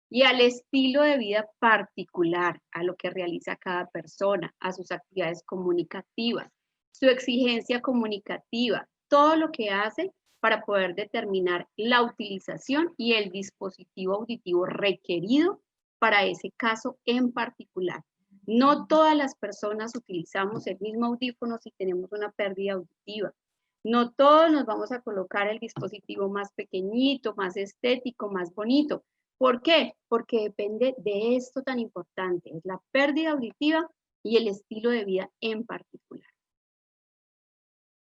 y al estilo de vida particular, a lo que realiza cada persona, a sus actividades comunicativas, su exigencia comunicativa, todo lo que hace para poder determinar la utilización y el dispositivo auditivo requerido para ese caso en particular. No todas las personas utilizamos el mismo audífono si tenemos una pérdida auditiva. No todos nos vamos a colocar el dispositivo más pequeñito, más estético, más bonito. ¿Por qué? Porque depende de esto tan importante, es la pérdida auditiva y el estilo de vida en particular.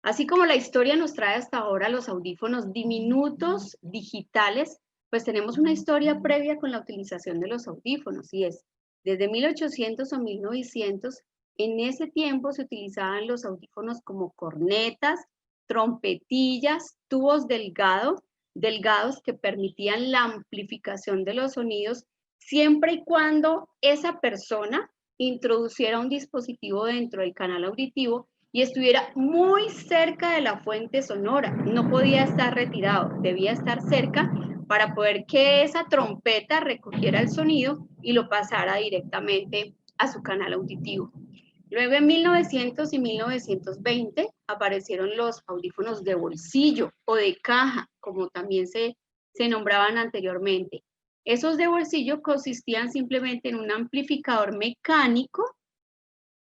Así como la historia nos trae hasta ahora los audífonos diminutos digitales, pues tenemos una historia previa con la utilización de los audífonos, y es desde 1800 o 1900, en ese tiempo se utilizaban los audífonos como cornetas, trompetillas, tubos delgados que permitían la amplificación de los sonidos siempre y cuando esa persona introduciera un dispositivo dentro del canal auditivo y estuviera muy cerca de la fuente sonora. No podía estar retirado, debía estar cerca para poder que esa trompeta recogiera el sonido y lo pasara directamente a su canal auditivo. Luego en 1900 y 1920 aparecieron los audífonos de bolsillo o de caja, como también se nombraban anteriormente. Esos de bolsillo consistían simplemente en un amplificador mecánico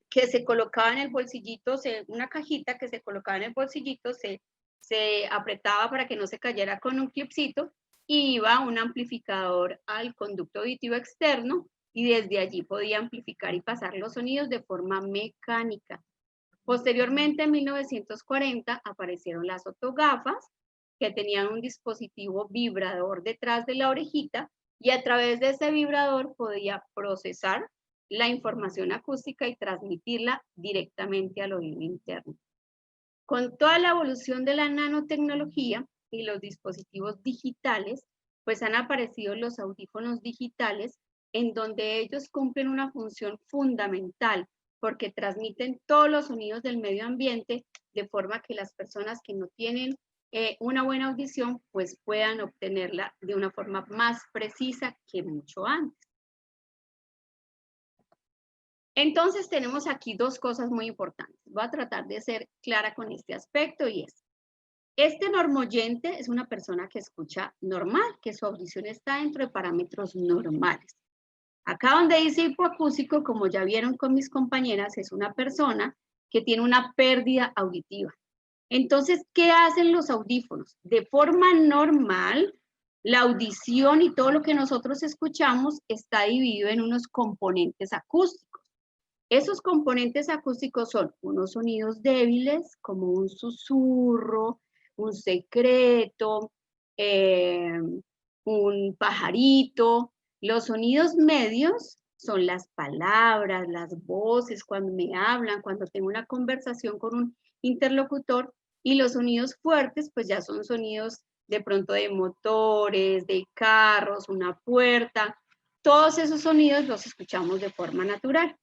que se colocaba en el bolsillito, una cajita que se colocaba en el bolsillito, se apretaba para que no se cayera con un clipcito, y iba un amplificador al conducto auditivo externo, y desde allí podía amplificar y pasar los sonidos de forma mecánica. Posteriormente, en 1940, aparecieron las otogafas, que tenían un dispositivo vibrador detrás de la orejita, y a través de ese vibrador podía procesar la información acústica y transmitirla directamente al oído interno. Con toda la evolución de la nanotecnología y los dispositivos digitales, pues han aparecido los audífonos digitales, en donde ellos cumplen una función fundamental, porque transmiten todos los sonidos del medio ambiente, de forma que las personas que no tienen una buena audición, pues puedan obtenerla de una forma más precisa que mucho antes. Entonces tenemos aquí dos cosas muy importantes. Voy a tratar de ser clara con este aspecto, y es, este normoyente es una persona que escucha normal, que su audición está dentro de parámetros normales. Acá donde dice hipoacústico, como ya vieron con mis compañeras, es una persona que tiene una pérdida auditiva. Entonces, ¿qué hacen los audífonos? De forma normal, la audición y todo lo que nosotros escuchamos está dividido en unos componentes acústicos. Esos componentes acústicos son unos sonidos débiles, como un susurro, un secreto, un pajarito. Los sonidos medios son las palabras, las voces, cuando me hablan, cuando tengo una conversación con un interlocutor, y los sonidos fuertes, pues ya son sonidos de pronto de motores, de carros, una puerta. Todos esos sonidos los escuchamos de forma natural.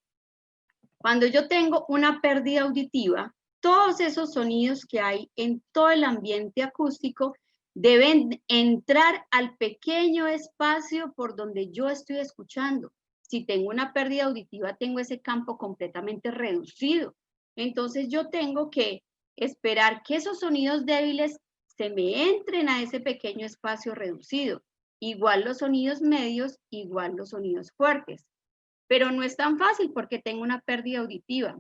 Cuando yo tengo una pérdida auditiva, todos esos sonidos que hay en todo el ambiente acústico deben entrar al pequeño espacio por donde yo estoy escuchando. Si tengo una pérdida auditiva, tengo ese campo completamente reducido. Entonces yo tengo que esperar que esos sonidos débiles se me entren a ese pequeño espacio reducido. Igual los sonidos medios, igual los sonidos fuertes. Pero no es tan fácil porque tengo una pérdida auditiva.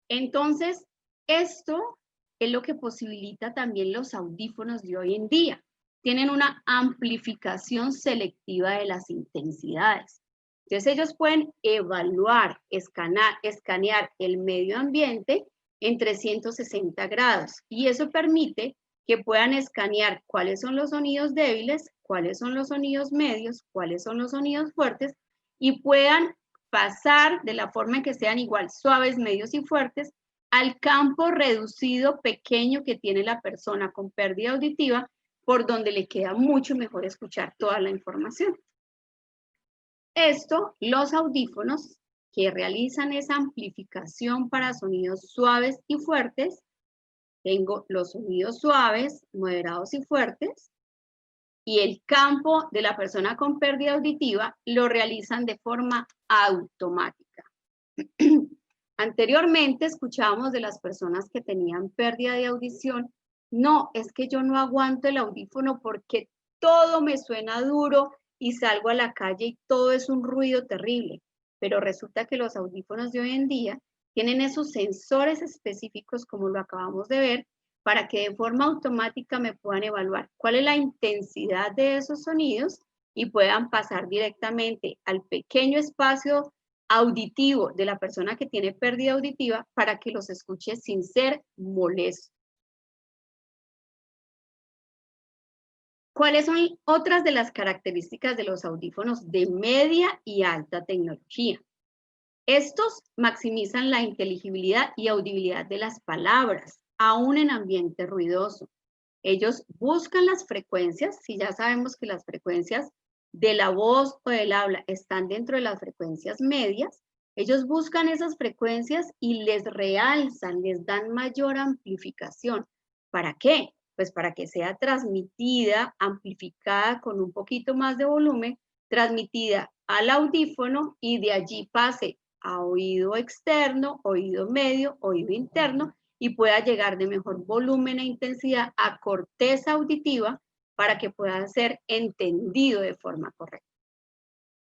Entonces, esto es lo que posibilita también los audífonos de hoy en día. Tienen una amplificación selectiva de las intensidades. Entonces, ellos pueden evaluar, escanear el medio ambiente en 360 grados. Y eso permite que puedan escanear cuáles son los sonidos débiles, cuáles son los sonidos medios, cuáles son los sonidos fuertes, y puedan pasar de la forma en que sean igual suaves, medios y fuertes al campo reducido pequeño que tiene la persona con pérdida auditiva, por donde le queda mucho mejor escuchar toda la información. Esto, los audífonos que realizan esa amplificación para sonidos suaves y fuertes, tengo los sonidos suaves, moderados y fuertes, y el campo de la persona con pérdida auditiva lo realizan de forma automática. Anteriormente escuchábamos de las personas que tenían pérdida de audición, no, es que yo no aguanto el audífono porque todo me suena duro y salgo a la calle y todo es un ruido terrible. Pero resulta que los audífonos de hoy en día tienen esos sensores específicos, como lo acabamos de ver, para que de forma automática me puedan evaluar cuál es la intensidad de esos sonidos y puedan pasar directamente al pequeño espacio auditivo de la persona que tiene pérdida auditiva para que los escuche sin ser molesto. ¿Cuáles son otras de las características de los audífonos de media y alta tecnología? Estos maximizan la inteligibilidad y audibilidad de las palabras, aún en ambiente ruidoso. Ellos buscan las frecuencias, si ya sabemos que las frecuencias de la voz o del habla están dentro de las frecuencias medias, ellos buscan esas frecuencias y les realzan, les dan mayor amplificación. ¿Para qué? Pues para que sea transmitida, amplificada con un poquito más de volumen, transmitida al audífono y de allí pase a oído externo, oído medio, oído interno y pueda llegar de mejor volumen e intensidad a corteza auditiva para que pueda ser entendido de forma correcta.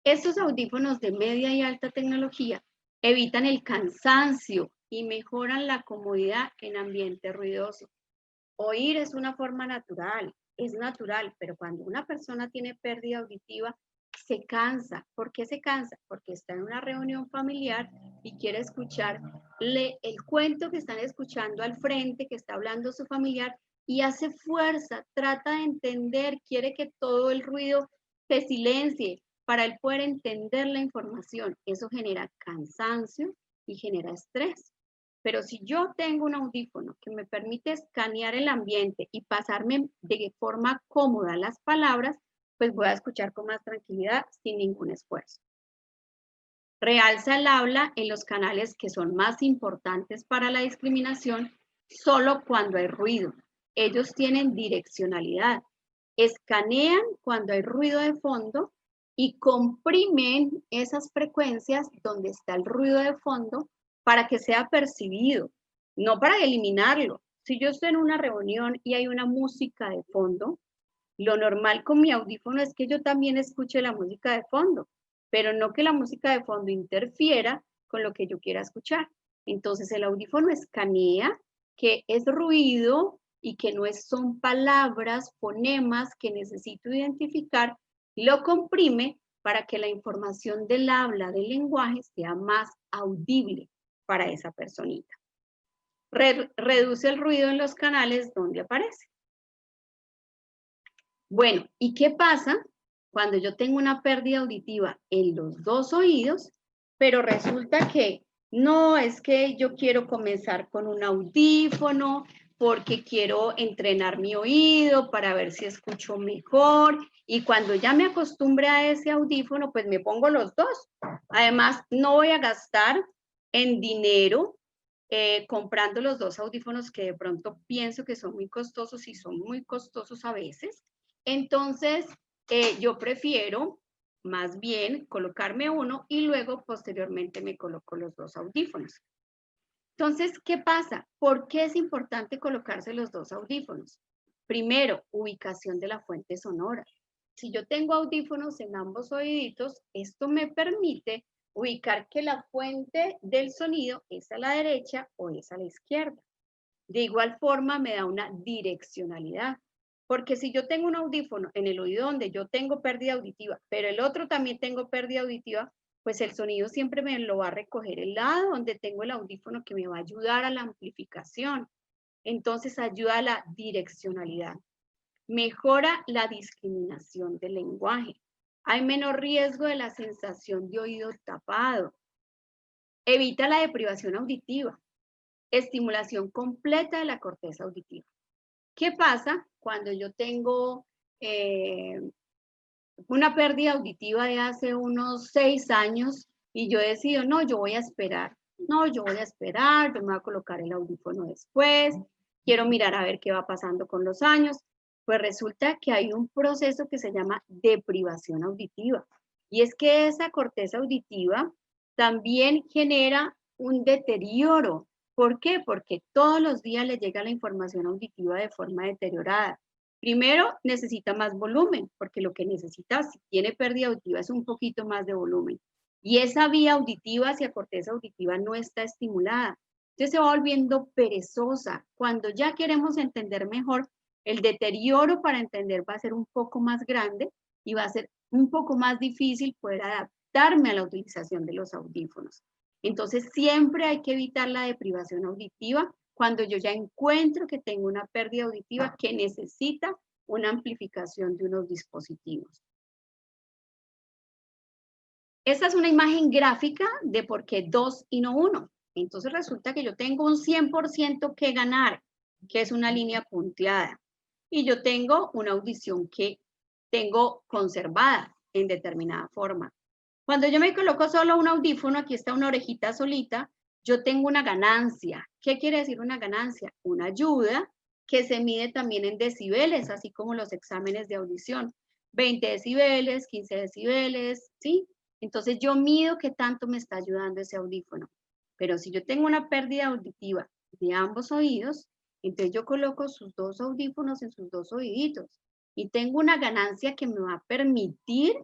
Estos audífonos de media y alta tecnología evitan el cansancio y mejoran la comodidad en ambiente ruidoso. Oír es una forma natural, es natural, pero cuando una persona tiene pérdida auditiva, se cansa. ¿Por qué se cansa? Porque está en una reunión familiar y quiere escucharle el cuento que están escuchando al frente, que está hablando su familiar, y hace fuerza, trata de entender, quiere que todo el ruido se silencie para él poder entender la información. Eso genera cansancio y genera estrés. Pero si yo tengo un audífono que me permite escanear el ambiente y pasarme de forma cómoda las palabras, pues voy a escuchar con más tranquilidad sin ningún esfuerzo. Realza el habla en los canales que son más importantes para la discriminación solo cuando hay ruido. Ellos tienen direccionalidad. Escanean cuando hay ruido de fondo y comprimen esas frecuencias donde está el ruido de fondo para que sea percibido, no para eliminarlo. Si yo estoy en una reunión y hay una música de fondo, lo normal con mi audífono es que yo también escuche la música de fondo, pero no que la música de fondo interfiera con lo que yo quiera escuchar. Entonces el audífono escanea que es ruido y que no son palabras, fonemas que necesito identificar, lo comprime para que la información del habla, del lenguaje, sea más audible para esa personita. Reduce el ruido en los canales donde aparece. Bueno, ¿y qué pasa cuando yo tengo una pérdida auditiva en los dos oídos, pero resulta que no, es que yo quiero comenzar con un audífono porque quiero entrenar mi oído para ver si escucho mejor y cuando ya me acostumbre a ese audífono, pues me pongo los dos. Además, no voy a gastar en dinero comprando los dos audífonos que de pronto pienso que son muy costosos y son muy costosos a veces. Entonces, yo prefiero más bien colocarme uno y luego posteriormente me coloco los dos audífonos. Entonces, ¿qué pasa? ¿Por qué es importante colocarse los dos audífonos? Primero, ubicación de la fuente sonora. Si yo tengo audífonos en ambos oíditos, esto me permite ubicar que la fuente del sonido es a la derecha o es a la izquierda. De igual forma, me da una direccionalidad. Porque si yo tengo un audífono en el oído donde yo tengo pérdida auditiva, pero el otro también tengo pérdida auditiva, pues el sonido siempre me lo va a recoger el lado donde tengo el audífono que me va a ayudar a la amplificación. Entonces ayuda a la direccionalidad. Mejora la discriminación del lenguaje. Hay menor riesgo de la sensación de oído tapado. Evita la deprivación auditiva. Estimulación completa de la corteza auditiva. ¿Qué pasa cuando yo tengo una pérdida auditiva de hace unos 6 años y yo decido, no, yo voy a esperar? No, yo voy a esperar, yo me voy a colocar el audífono después, quiero mirar a ver qué va pasando con los años. Pues resulta que hay un proceso que se llama deprivación auditiva. Y es que esa corteza auditiva también genera un deterioro. ¿Por qué? Porque todos los días le llega la información auditiva de forma deteriorada. Primero, necesita más volumen, porque lo que necesita, si tiene pérdida auditiva, es un poquito más de volumen. Y esa vía auditiva hacia corteza auditiva no está estimulada. Entonces se va volviendo perezosa. Cuando ya queremos entender mejor, el deterioro para entender va a ser un poco más grande y va a ser un poco más difícil poder adaptarme a la utilización de los audífonos. Entonces siempre hay que evitar la deprivación auditiva cuando yo ya encuentro que tengo una pérdida auditiva que necesita una amplificación de unos dispositivos. Esta es una imagen gráfica de por qué 2 y no 1. Entonces resulta que yo tengo un 100% que ganar, que es una línea punteada. Y yo tengo una audición que tengo conservada en determinada forma. Cuando yo me coloco solo un audífono, aquí está una orejita solita, yo tengo una ganancia. ¿Qué quiere decir una ganancia? Una ayuda que se mide también en decibeles, así como los exámenes de audición. 20 decibeles, 15 decibeles, ¿sí? Entonces yo mido qué tanto me está ayudando ese audífono. Pero si yo tengo una pérdida auditiva de ambos oídos, entonces yo coloco sus 2 audífonos en sus 2 oíditos y tengo una ganancia que me va a permitir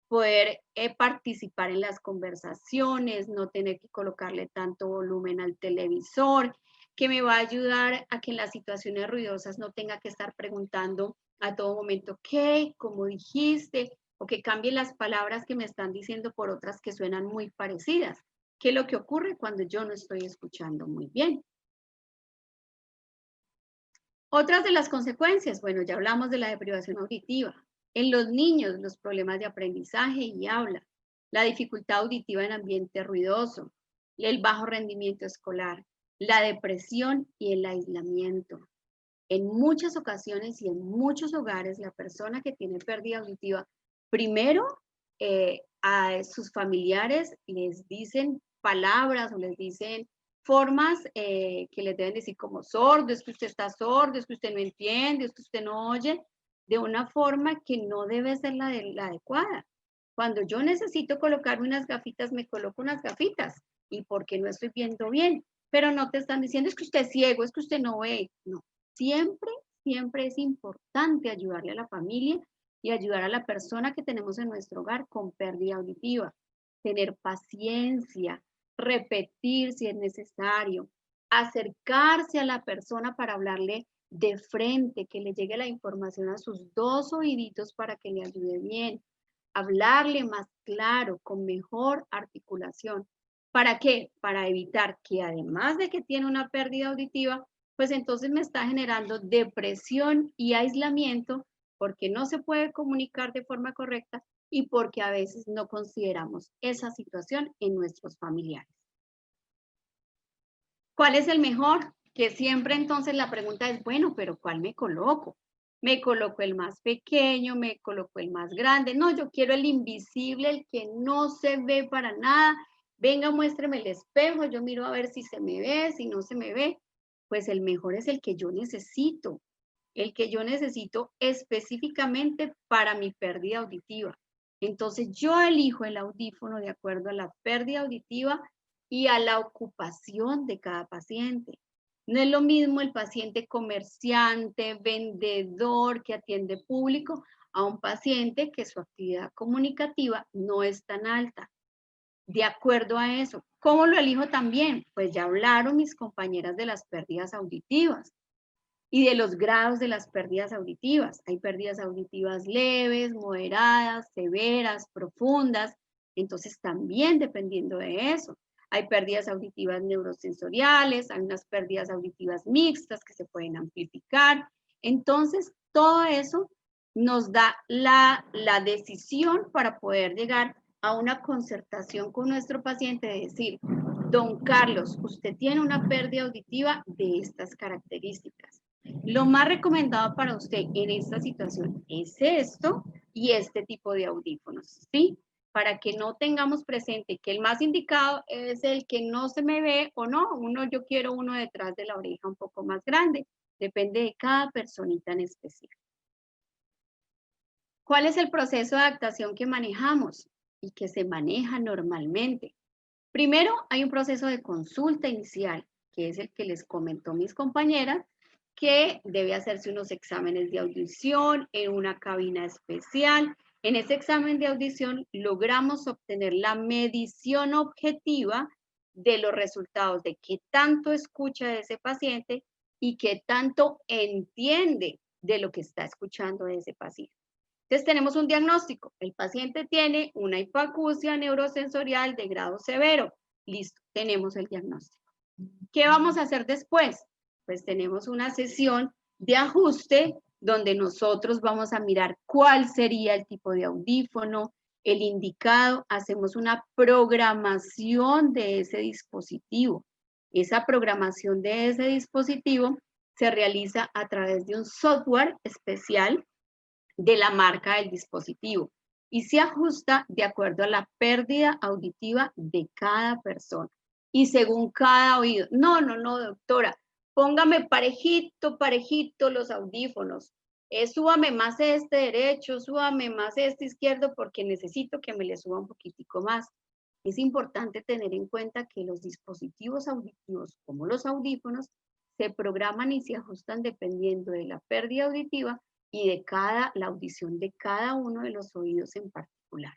poder participar en las conversaciones, no tener que colocarle tanto volumen al televisor, que me va a ayudar a que en las situaciones ruidosas no tenga que estar preguntando a todo momento qué, cómo dijiste, o que cambie las palabras que me están diciendo por otras que suenan muy parecidas. ¿Qué es lo que ocurre cuando yo no estoy escuchando muy bien? Otras de las consecuencias, bueno, ya hablamos de la deprivación auditiva. En los niños, los problemas de aprendizaje y habla, la dificultad auditiva en ambiente ruidoso, el bajo rendimiento escolar, la depresión y el aislamiento. En muchas ocasiones y en muchos hogares, la persona que tiene pérdida auditiva, primero a sus familiares les dicen palabras o les dicen formas que les deben decir como sordo, es que usted está sordo, es que usted no entiende, es que usted no oye, de una forma que no debe ser la adecuada. Cuando yo necesito colocarme unas gafitas, me coloco unas gafitas, y porque no estoy viendo bien, pero no te están diciendo es que usted es ciego, es que usted no ve, no. Siempre, siempre es importante ayudarle a la familia y ayudar a la persona que tenemos en nuestro hogar con pérdida auditiva. Tener paciencia, repetir si es necesario, acercarse a la persona para hablarle de frente, que le llegue la información a sus 2 oíditos para que le ayude bien, hablarle más claro, con mejor articulación. ¿Para qué? Para evitar que además de que tiene una pérdida auditiva, pues entonces me está generando depresión y aislamiento porque no se puede comunicar de forma correcta y porque a veces no consideramos esa situación en nuestros familiares. ¿Cuál es el mejor? Que siempre entonces la pregunta es, bueno, pero ¿cuál me coloco? ¿Me coloco el más pequeño? ¿Me coloco el más grande? No, yo quiero el invisible, el que no se ve para nada. Venga, muéstreme el espejo, yo miro a ver si se me ve, si no se me ve. Pues el mejor es el que yo necesito específicamente para mi pérdida auditiva. Entonces yo elijo el audífono de acuerdo a la pérdida auditiva y a la ocupación de cada paciente. No es lo mismo el paciente comerciante, vendedor, que atiende público, a un paciente que su actividad comunicativa no es tan alta. De acuerdo a eso, ¿cómo lo elijo también? Pues ya hablaron mis compañeras de las pérdidas auditivas y de los grados de las pérdidas auditivas. Hay pérdidas auditivas leves, moderadas, severas, profundas. Entonces también dependiendo de eso. Hay pérdidas auditivas neurosensoriales, hay unas pérdidas auditivas mixtas que se pueden amplificar. Entonces todo eso nos da la decisión para poder llegar a una concertación con nuestro paciente de decir, don Carlos, usted tiene una pérdida auditiva de estas características. Lo más recomendado para usted en esta situación es esto y este tipo de audífonos, ¿sí? Para que no tengamos presente que el más indicado es el que no se me ve o no. Yo quiero uno detrás de la oreja un poco más grande. Depende de cada personita en especial. ¿Cuál es el proceso de adaptación que manejamos y que se maneja normalmente? Primero, hay un proceso de consulta inicial, que es el que les comentó mis compañeras, que debe hacerse unos exámenes de audición en una cabina especial. En ese examen de audición logramos obtener la medición objetiva de los resultados de qué tanto escucha ese paciente y qué tanto entiende de lo que está escuchando de ese paciente. Entonces tenemos un diagnóstico. El paciente tiene una hipoacusia neurosensorial de grado severo. Listo, tenemos el diagnóstico. ¿Qué vamos a hacer después? Pues tenemos una sesión de ajuste donde nosotros vamos a mirar cuál sería el tipo de audífono, el indicado, hacemos una programación de ese dispositivo. Esa programación de ese dispositivo se realiza a través de un software especial de la marca del dispositivo y se ajusta de acuerdo a la pérdida auditiva de cada persona y según cada oído. No, doctora, póngame parejito los audífonos. Súbame más este derecho, súbame más este izquierdo porque necesito que me le suba un poquitico más. Es importante tener en cuenta que los dispositivos auditivos, como los audífonos, se programan y se ajustan dependiendo de la pérdida auditiva y de la audición de cada uno de los oídos en particular.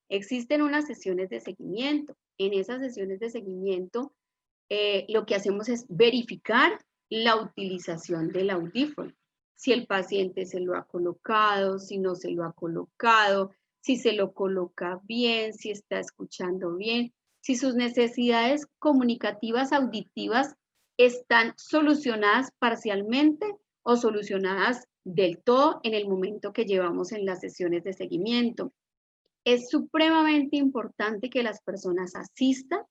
Existen unas sesiones de seguimiento. En esas sesiones de seguimiento, lo que hacemos es verificar la utilización del audífono. Si el paciente se lo ha colocado, si no se lo ha colocado, si se lo coloca bien, si está escuchando bien, si sus necesidades comunicativas auditivas están solucionadas parcialmente o solucionadas del todo en el momento que llevamos en las sesiones de seguimiento. Es supremamente importante que las personas asistan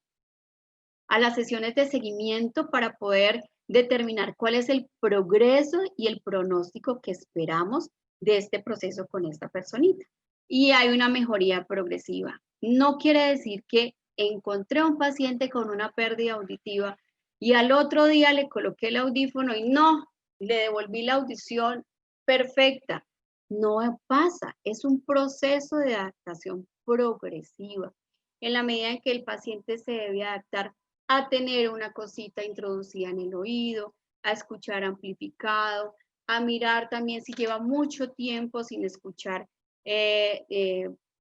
a las sesiones de seguimiento para poder determinar cuál es el progreso y el pronóstico que esperamos de este proceso con esta personita. Y hay una mejoría progresiva. No quiere decir que encontré un paciente con una pérdida auditiva y al otro día le coloqué el audífono y no, le devolví la audición perfecta. No pasa, es un proceso de adaptación progresiva. En la medida en que el paciente se debe adaptar a tener una cosita introducida en el oído, a escuchar amplificado, a mirar también si lleva mucho tiempo sin escuchar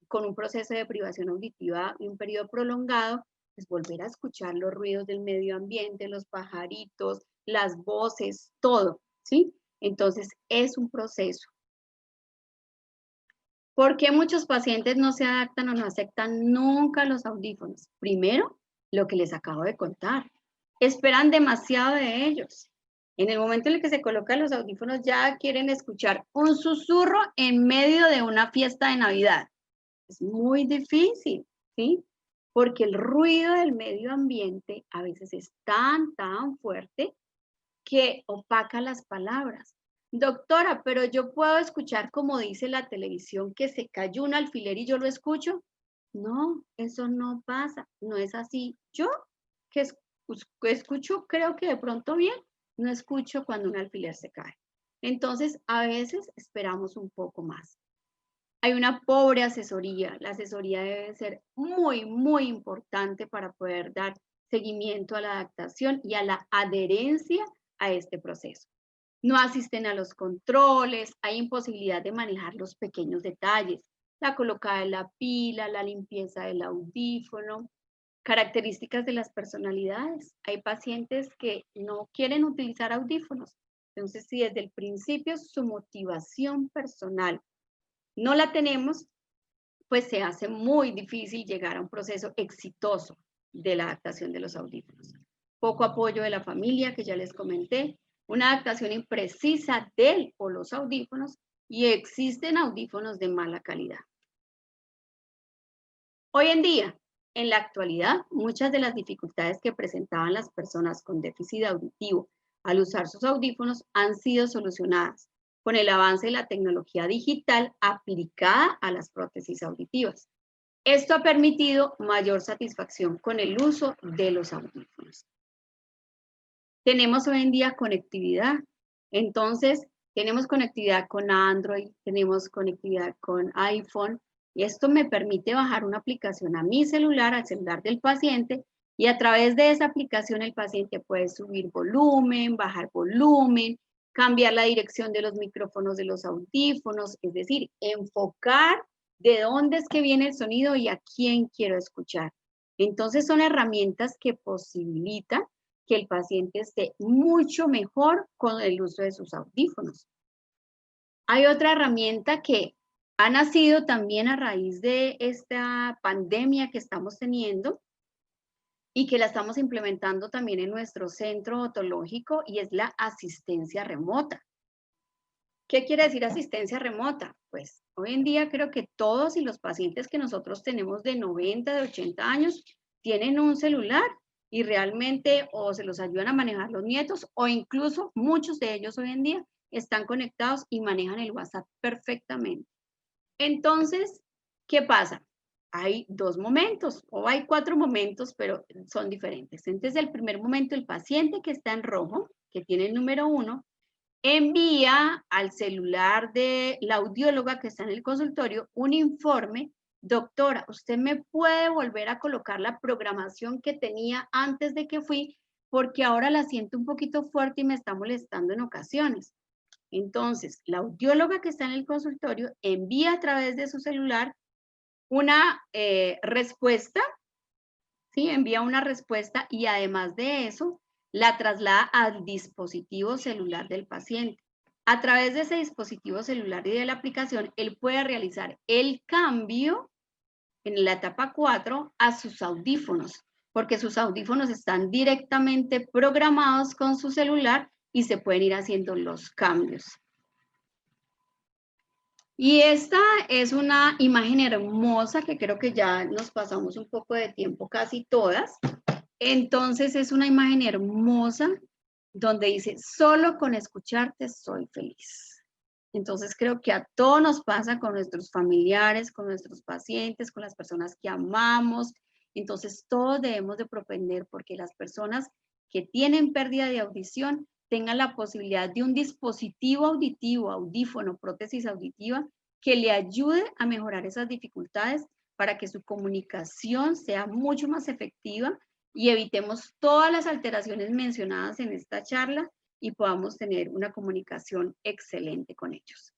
con un proceso de privación auditiva y un periodo prolongado, pues volver a escuchar los ruidos del medio ambiente, los pajaritos, las voces, todo, ¿sí? Entonces es un proceso. ¿Por qué muchos pacientes no se adaptan o no aceptan nunca los audífonos? Primero, lo que les acabo de contar. Esperan demasiado de ellos. En el momento en el que se colocan los audífonos ya quieren escuchar un susurro en medio de una fiesta de Navidad. Es muy difícil, ¿sí? Porque el ruido del medio ambiente a veces es tan fuerte que opaca las palabras. Doctora, pero yo puedo escuchar como dice la televisión que se cayó un alfiler y yo lo escucho. No, eso no pasa, no es así. Yo que escucho, creo que de pronto bien, no escucho cuando un alfiler se cae. Entonces, a veces esperamos un poco más. Hay una pobre asesoría. La asesoría debe ser muy importante para poder dar seguimiento a la adaptación y a la adherencia a este proceso. No asisten a los controles, hay imposibilidad de manejar los pequeños detalles, la colocada de la pila, la limpieza del audífono, características de las personalidades. Hay pacientes que no quieren utilizar audífonos. Entonces, si desde el principio su motivación personal no la tenemos, pues se hace muy difícil llegar a un proceso exitoso de la adaptación de los audífonos. Poco apoyo de la familia, que ya les comenté, una adaptación imprecisa del o los audífonos y existen audífonos de mala calidad. Hoy en día, en la actualidad, muchas de las dificultades que presentaban las personas con déficit auditivo al usar sus audífonos han sido solucionadas con el avance de la tecnología digital aplicada a las prótesis auditivas. Esto ha permitido mayor satisfacción con el uso de los audífonos. Tenemos hoy en día conectividad, entonces tenemos conectividad con Android, tenemos conectividad con iPhone, y esto me permite bajar una aplicación a mi celular, al celular del paciente, y a través de esa aplicación el paciente puede subir volumen, bajar volumen, cambiar la dirección de los micrófonos de los audífonos, es decir, enfocar de dónde es que viene el sonido y a quién quiero escuchar. Entonces son herramientas que posibilitan que el paciente esté mucho mejor con el uso de sus audífonos. Hay otra herramienta que ha nacido también a raíz de esta pandemia que estamos teniendo y que la estamos implementando también en nuestro centro odontológico, y es la asistencia remota. ¿Qué quiere decir asistencia remota? Pues hoy en día creo que todos y los pacientes que nosotros tenemos de 90, de 80 años tienen un celular y realmente o se los ayudan a manejar los nietos o incluso muchos de ellos hoy en día están conectados y manejan el WhatsApp perfectamente. Entonces, ¿qué pasa? Hay dos momentos o hay 4 momentos, pero son diferentes. Entonces, el primer momento, el paciente que está en rojo, que tiene el número 1, envía al celular de la audióloga que está en el consultorio un informe. Doctora, ¿usted me puede volver a colocar la programación que tenía antes de que fui? Porque ahora la siento un poquito fuerte y me está molestando en ocasiones. Entonces, la audióloga que está en el consultorio envía a través de su celular una respuesta, ¿sí? Envía una respuesta y además de eso, la traslada al dispositivo celular del paciente. A través de ese dispositivo celular y de la aplicación, él puede realizar el cambio en la etapa 4 a sus audífonos, porque sus audífonos están directamente programados con su celular y se pueden ir haciendo los cambios. Y esta es una imagen hermosa que creo que ya nos pasamos un poco de tiempo casi todas. Entonces es una imagen hermosa donde dice, solo con escucharte soy feliz. Entonces creo que a todos nos pasa con nuestros familiares, con nuestros pacientes, con las personas que amamos. Entonces todos debemos de propender porque las personas que tienen pérdida de audición tengan la posibilidad de un dispositivo auditivo, audífono, prótesis auditiva, que le ayude a mejorar esas dificultades para que su comunicación sea mucho más efectiva y evitemos todas las alteraciones mencionadas en esta charla y podamos tener una comunicación excelente con ellos.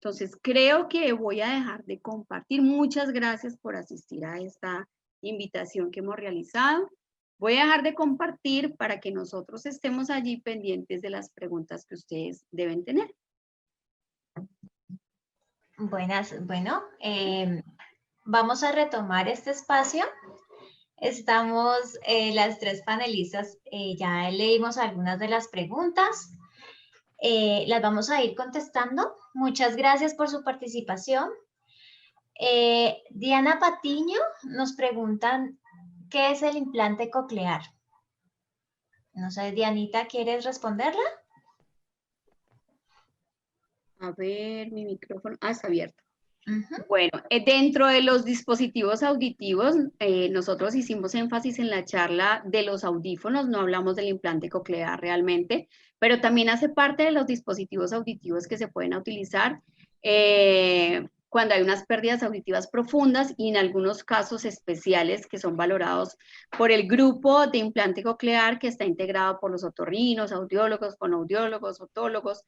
Entonces, creo que voy a dejar de compartir. Muchas gracias por asistir a esta invitación que hemos realizado. Voy a dejar de compartir para que nosotros estemos allí pendientes de las preguntas que ustedes deben tener. Bueno, vamos a retomar este espacio. Estamos las 3 panelistas, ya leímos algunas de las preguntas, las vamos a ir contestando. Muchas gracias por su participación. Diana Patiño nos preguntan, ¿qué es el implante coclear? No sé, Dianita, ¿quieres responderla? A ver, mi micrófono, está abierto. Bueno, dentro de los dispositivos auditivos, nosotros hicimos énfasis en la charla de los audífonos, no hablamos del implante coclear realmente, pero también hace parte de los dispositivos auditivos que se pueden utilizar cuando hay unas pérdidas auditivas profundas y en algunos casos especiales que son valorados por el grupo de implante coclear que está integrado por los otorrinos, audiólogos, fonoaudiólogos, otólogos.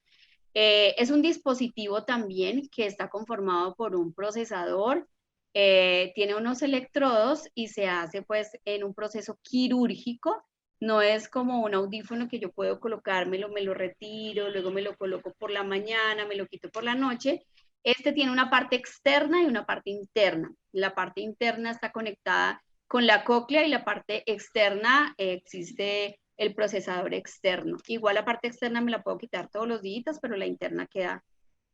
Es un dispositivo también que está conformado por un procesador, tiene unos electrodos y se hace pues en un proceso quirúrgico. No es como un audífono que yo puedo colocármelo, me lo retiro, luego me lo coloco por la mañana, me lo quito por la noche. Este tiene una parte externa y una parte interna. La parte interna está conectada con la cóclea y la parte externa existe el procesador externo. Igual la parte externa me la puedo quitar todos los días, pero la interna queda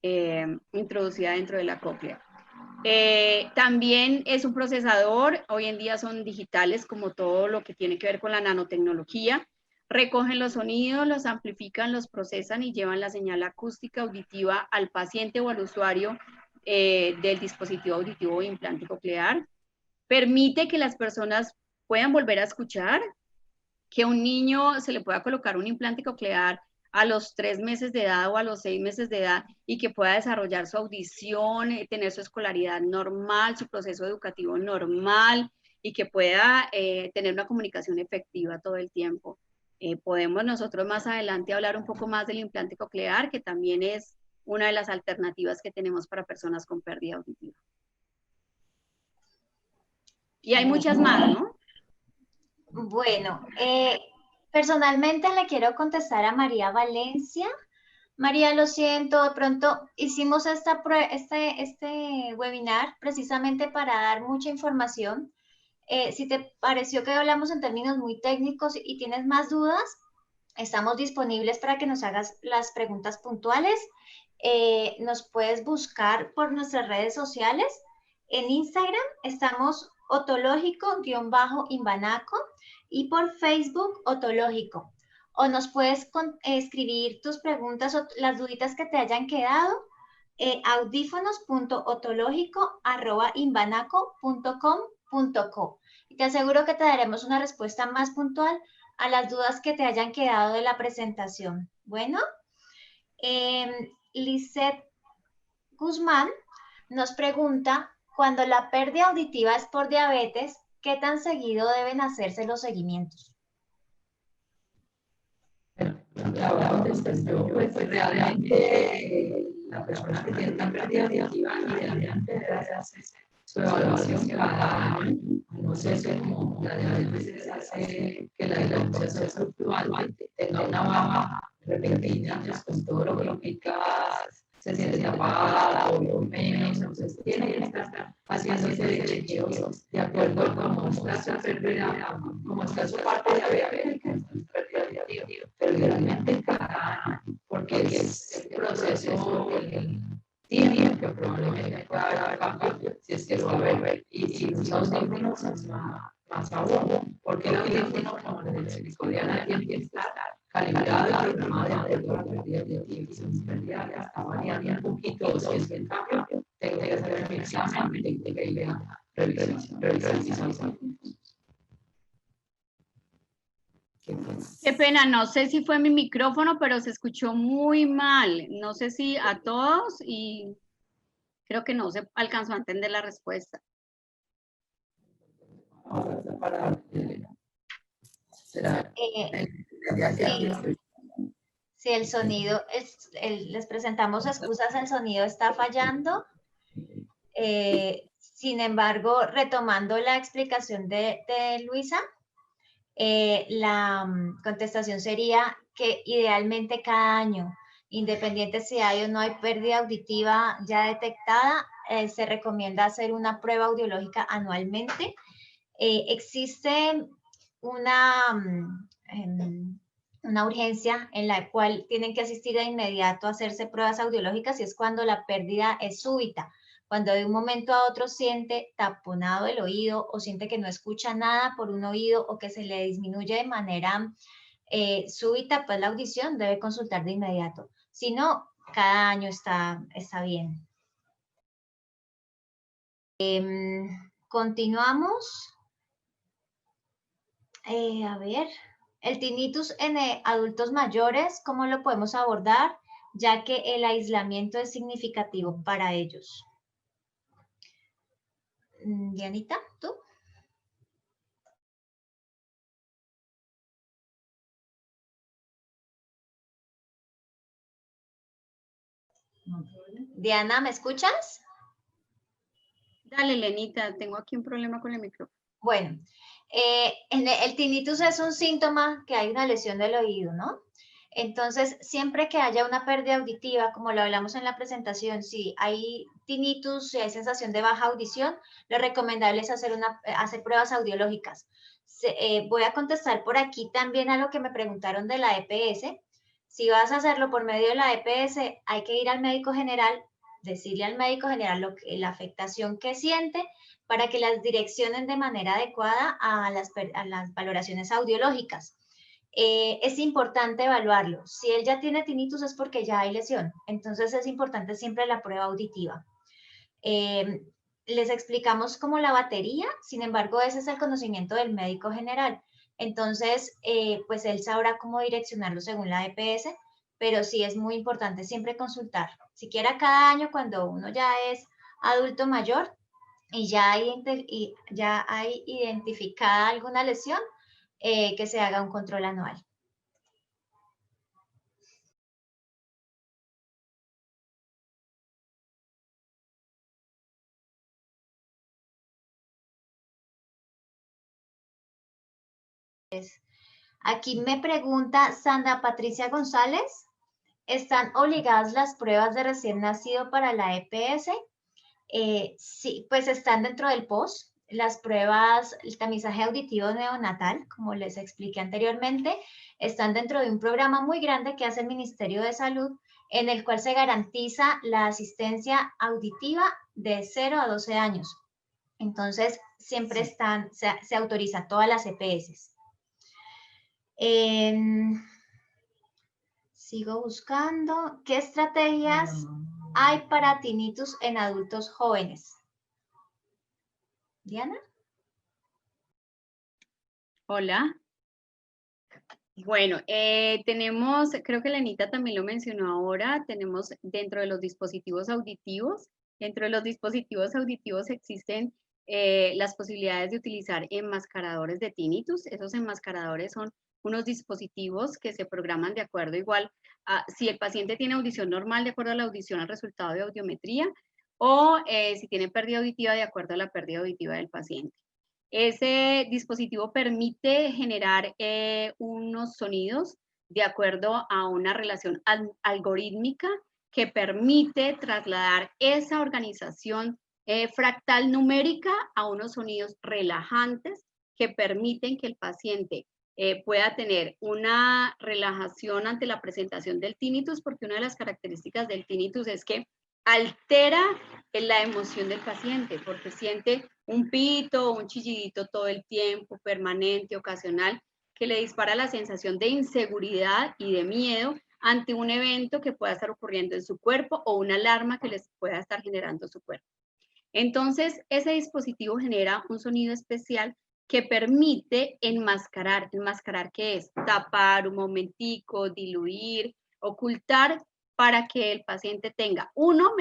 introducida dentro de la cóclea. También es un procesador, hoy en día son digitales como todo lo que tiene que ver con la nanotecnología. Recogen los sonidos, los amplifican, los procesan y llevan la señal acústica auditiva al paciente o al usuario del dispositivo auditivo o implante coclear. Permite que las personas puedan volver a escuchar, que a un niño se le pueda colocar un implante coclear a los 3 meses de edad o a los 6 meses de edad y que pueda desarrollar su audición, tener su escolaridad normal, su proceso educativo normal y que pueda tener una comunicación efectiva todo el tiempo. Podemos nosotros más adelante hablar un poco más del implante coclear, que también es una de las alternativas que tenemos para personas con pérdida auditiva. Y hay muchas más, ¿no? Bueno, personalmente le quiero contestar a María Valencia. María, lo siento, de pronto hicimos este webinar precisamente para dar mucha información. Si te pareció que hablamos en términos muy técnicos y tienes más dudas, estamos disponibles para que nos hagas las preguntas puntuales. Nos puedes buscar por nuestras redes sociales. En Instagram estamos otológico-imbanaco y por Facebook otológico. O nos puedes escribir tus preguntas o las duditas que te hayan quedado, audífonos.otológico@imbanaco.com.co. Y te aseguro que te daremos una respuesta más puntual a las dudas que te hayan quedado de la presentación. Bueno, Lisette Guzmán nos pregunta, cuando la pérdida auditiva es por diabetes, ¿qué tan seguido deben hacerse los seguimientos? La contestación, pues realmente la persona que tiene una pérdida auditiva idealmente debe hacerse su evaluación cada año. No sé si como la diabetes hace que la evaluación fluctuante tenga una baja repentina, con todo lo que implica se siente apagada o menos, entonces tiene que estar haciéndose chequeos de acuerdo a cómo está su pérdida, cómo está su parte diabética, pero realmente cada año, porque es el proceso, el tiempo que probablemente pueda haber cambio, si es que lo va a ver, y si los audífonos más aún, porque el audífono, como les explico, Diana, tiene que estar calibrado y programado de la pérdida auditiva, si mi pérdida está variando un poquito, o si es que el cambio, tengo que hacer mi examen, tengo que ir a revisión. Qué pena, no sé si fue mi micrófono, pero se escuchó muy mal. No sé si a todos y creo que no se alcanzó a entender la respuesta. Si el sonido, les presentamos excusas, el sonido está fallando. Sin embargo, retomando la explicación de Luisa, la contestación sería que idealmente cada año, independiente si hay o no hay pérdida auditiva ya detectada, se recomienda hacer una prueba audiológica anualmente. Existe una urgencia en la cual tienen que asistir de inmediato a hacerse pruebas audiológicas y es cuando la pérdida es súbita. Cuando de un momento a otro siente taponado el oído o siente que no escucha nada por un oído o que se le disminuye de manera súbita, pues la audición debe consultar de inmediato. Si no, cada año está bien. Continuamos. A ver, el tinnitus en adultos mayores, ¿cómo lo podemos abordar? Ya que el aislamiento es significativo para ellos. Dianita, ¿tú? Diana, ¿me escuchas? Dale, Lenita, tengo aquí un problema con el micrófono. Bueno, el tinnitus es un síntoma que hay una lesión del oído, ¿no? Entonces, siempre que haya una pérdida auditiva, como lo hablamos en la presentación, si hay tinnitus, si hay sensación de baja audición, lo recomendable es hacer pruebas audiológicas. Voy a contestar por aquí también a lo que me preguntaron de la EPS. Si vas a hacerlo por medio de la EPS, hay que ir al médico general, decirle al médico general la afectación que siente para que las direccionen de manera adecuada a las valoraciones audiológicas. Es importante evaluarlo. Si él ya tiene tinnitus es porque ya hay lesión. Entonces es importante siempre la prueba auditiva. Les explicamos como la batería, sin embargo, ese es el conocimiento del médico general. Entonces, pues él sabrá cómo direccionarlo según la EPS, pero sí es muy importante siempre consultar. Siquiera cada año cuando uno ya es adulto mayor y ya hay identificada alguna lesión, que se haga un control anual. Aquí me pregunta Sandra Patricia González, ¿están obligadas las pruebas de recién nacido para la EPS? Sí, pues están dentro del POS. Las pruebas, el tamizaje auditivo neonatal, como les expliqué anteriormente, están dentro de un programa muy grande que hace el Ministerio de Salud, en el cual se garantiza la asistencia auditiva de 0 a 12 años. Entonces, siempre están, se autoriza todas las EPS. Sigo buscando. ¿Qué estrategias hay para tinnitus en adultos jóvenes? Diana. Hola. Bueno, tenemos, creo que Lenita también lo mencionó ahora, tenemos dentro de los dispositivos auditivos, existen las posibilidades de utilizar enmascaradores de tinnitus. Esos enmascaradores son unos dispositivos que se programan de acuerdo igual a si el paciente tiene audición normal, de acuerdo a la audición al resultado de audiometría, o si tiene pérdida auditiva, de acuerdo a la pérdida auditiva del paciente. Ese dispositivo permite generar unos sonidos de acuerdo a una relación algorítmica que permite trasladar esa organización fractal numérica a unos sonidos relajantes que permiten que el paciente pueda tener una relajación ante la presentación del tinnitus, porque una de las características del tinnitus es que altera la emoción del paciente, porque siente un pito o un chillidito todo el tiempo, permanente, ocasional, que le dispara la sensación de inseguridad y de miedo ante un evento que pueda estar ocurriendo en su cuerpo o una alarma que les pueda estar generando su cuerpo. Entonces, ese dispositivo genera un sonido especial que permite enmascarar. ¿Enmascarar qué es? Tapar un momentico, diluir, ocultar, para que el paciente tenga, uno,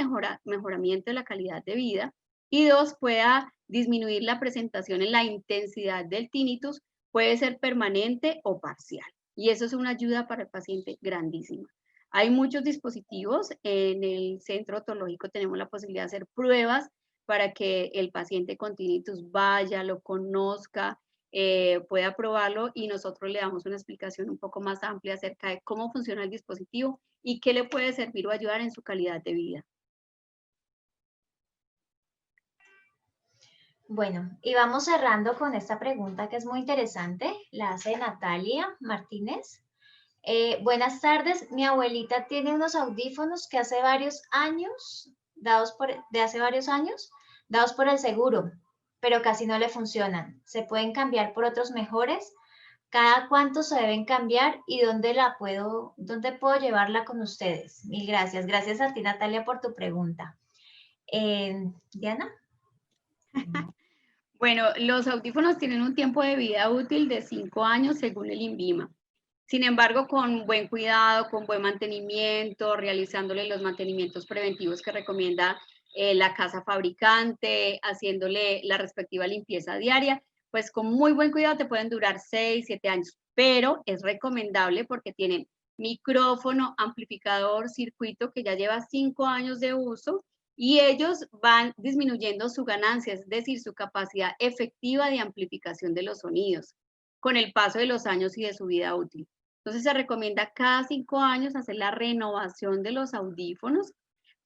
mejoramiento de la calidad de vida, y dos, pueda disminuir la presentación en la intensidad del tinnitus, puede ser permanente o parcial. Y eso es una ayuda para el paciente grandísima. Hay muchos dispositivos. En el centro otológico tenemos la posibilidad de hacer pruebas para que el paciente con tinnitus vaya, lo conozca, pueda probarlo, y nosotros le damos una explicación un poco más amplia acerca de cómo funciona el dispositivo y qué le puede servir o ayudar en su calidad de vida. Bueno, y vamos cerrando con esta pregunta que es muy interesante. La hace Natalia Martínez. Buenas tardes, mi abuelita tiene unos audífonos que hace varios años, dados por el seguro, pero casi no le funcionan. ¿Se pueden cambiar por otros mejores? ¿Cada cuánto se deben cambiar y dónde puedo llevarla con ustedes? Mil gracias. Gracias a ti, Natalia, por tu pregunta. Diana. Bueno, los audífonos tienen un tiempo de vida útil de 5 años según el INVIMA. Sin embargo, con buen cuidado, con buen mantenimiento, realizándole los mantenimientos preventivos que recomienda la casa fabricante, haciéndole la respectiva limpieza diaria, pues con muy buen cuidado te pueden durar 6, 7 años, pero es recomendable porque tienen micrófono, amplificador, circuito que ya lleva 5 años de uso, y ellos van disminuyendo su ganancia, es decir, su capacidad efectiva de amplificación de los sonidos con el paso de los años y de su vida útil. Entonces se recomienda cada 5 años hacer la renovación de los audífonos,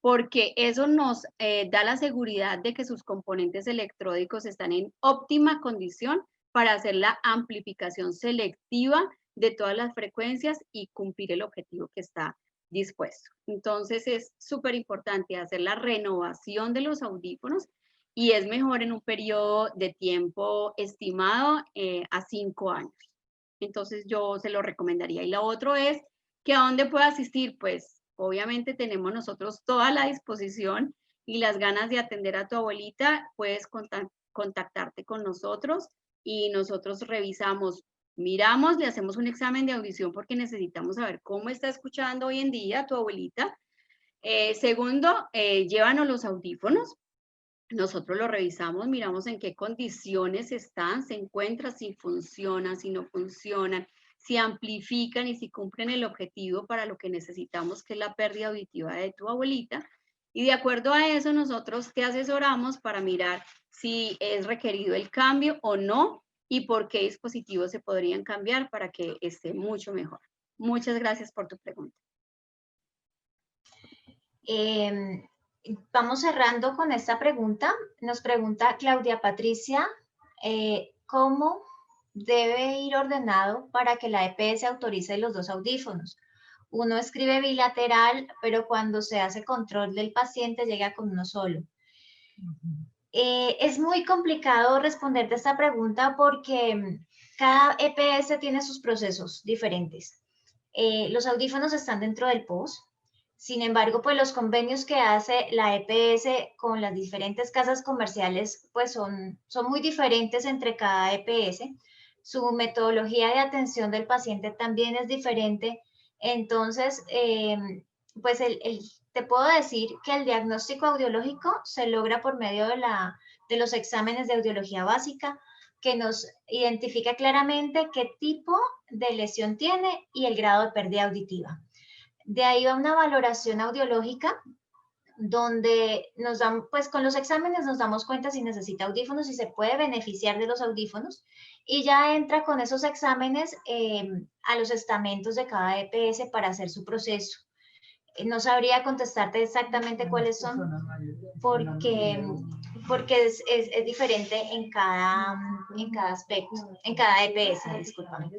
porque eso nos da la seguridad de que sus componentes electrónicos están en óptima condición para hacer la amplificación selectiva de todas las frecuencias y cumplir el objetivo que está dispuesto. Entonces es súper importante hacer la renovación de los audífonos y es mejor en un periodo de tiempo estimado a 5 años. Entonces yo se lo recomendaría. Y lo otro es que a dónde puede asistir, pues obviamente tenemos nosotros toda la disposición y las ganas de atender a tu abuelita. Puedes contactarte con nosotros y nosotros revisamos, miramos, le hacemos un examen de audición porque necesitamos saber cómo está escuchando hoy en día tu abuelita. Segundo, llévanos los audífonos. Nosotros lo revisamos, miramos en qué condiciones están, se encuentran, si funcionan, si no funcionan, si amplifican y si cumplen el objetivo para lo que necesitamos, que es la pérdida auditiva de tu abuelita. Y de acuerdo a eso, nosotros te asesoramos para mirar si es requerido el cambio o no y por qué dispositivos se podrían cambiar para que esté mucho mejor. Muchas gracias por tu pregunta. Vamos cerrando con esta pregunta. Nos pregunta Claudia Patricia, ¿cómo debe ir ordenado para que la EPS autorice los 2 audífonos? Uno escribe bilateral, pero cuando se hace control del paciente llega con uno solo. Es muy complicado responderte esta pregunta porque cada EPS tiene sus procesos diferentes. Los audífonos están dentro del POS. Sin embargo, pues los convenios que hace la EPS con las diferentes casas comerciales pues son muy diferentes entre cada EPS. Su metodología de atención del paciente también es diferente. Entonces, pues te puedo decir que el diagnóstico audiológico se logra por medio de los exámenes de audiología básica, que nos identifica claramente qué tipo de lesión tiene y el grado de pérdida auditiva. De ahí va una valoración audiológica donde nos dan, pues con los exámenes nos damos cuenta si necesita audífonos y se puede beneficiar de los audífonos y ya entra con esos exámenes a los estamentos de cada EPS para hacer su proceso. No sabría contestarte exactamente cuáles son porque es diferente en cada aspecto, en cada EPS, discúlpame.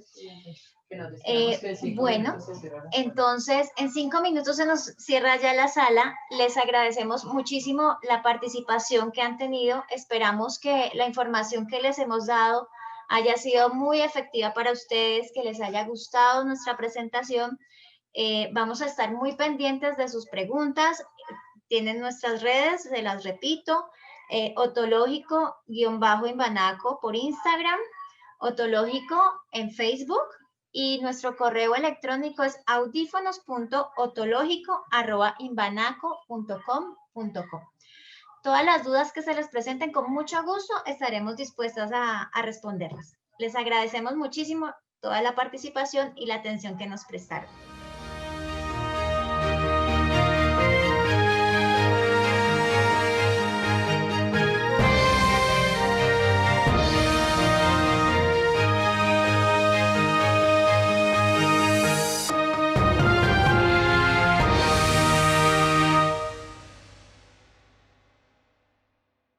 Bueno, entonces en 5 minutos se nos cierra ya la sala. Les agradecemos muchísimo la participación que han tenido. Esperamos que la información que les hemos dado haya sido muy efectiva para ustedes, que les haya gustado nuestra presentación. Vamos a estar muy pendientes de sus preguntas. Tienen nuestras redes, se las repito, otológico_Imbanaco por Instagram, otológico en Facebook, y nuestro correo electrónico es audífonos.otológico@imbanaco.com.co. Todas las dudas que se les presenten, con mucho gusto estaremos dispuestas a responderlas. Les agradecemos muchísimo toda la participación y la atención que nos prestaron.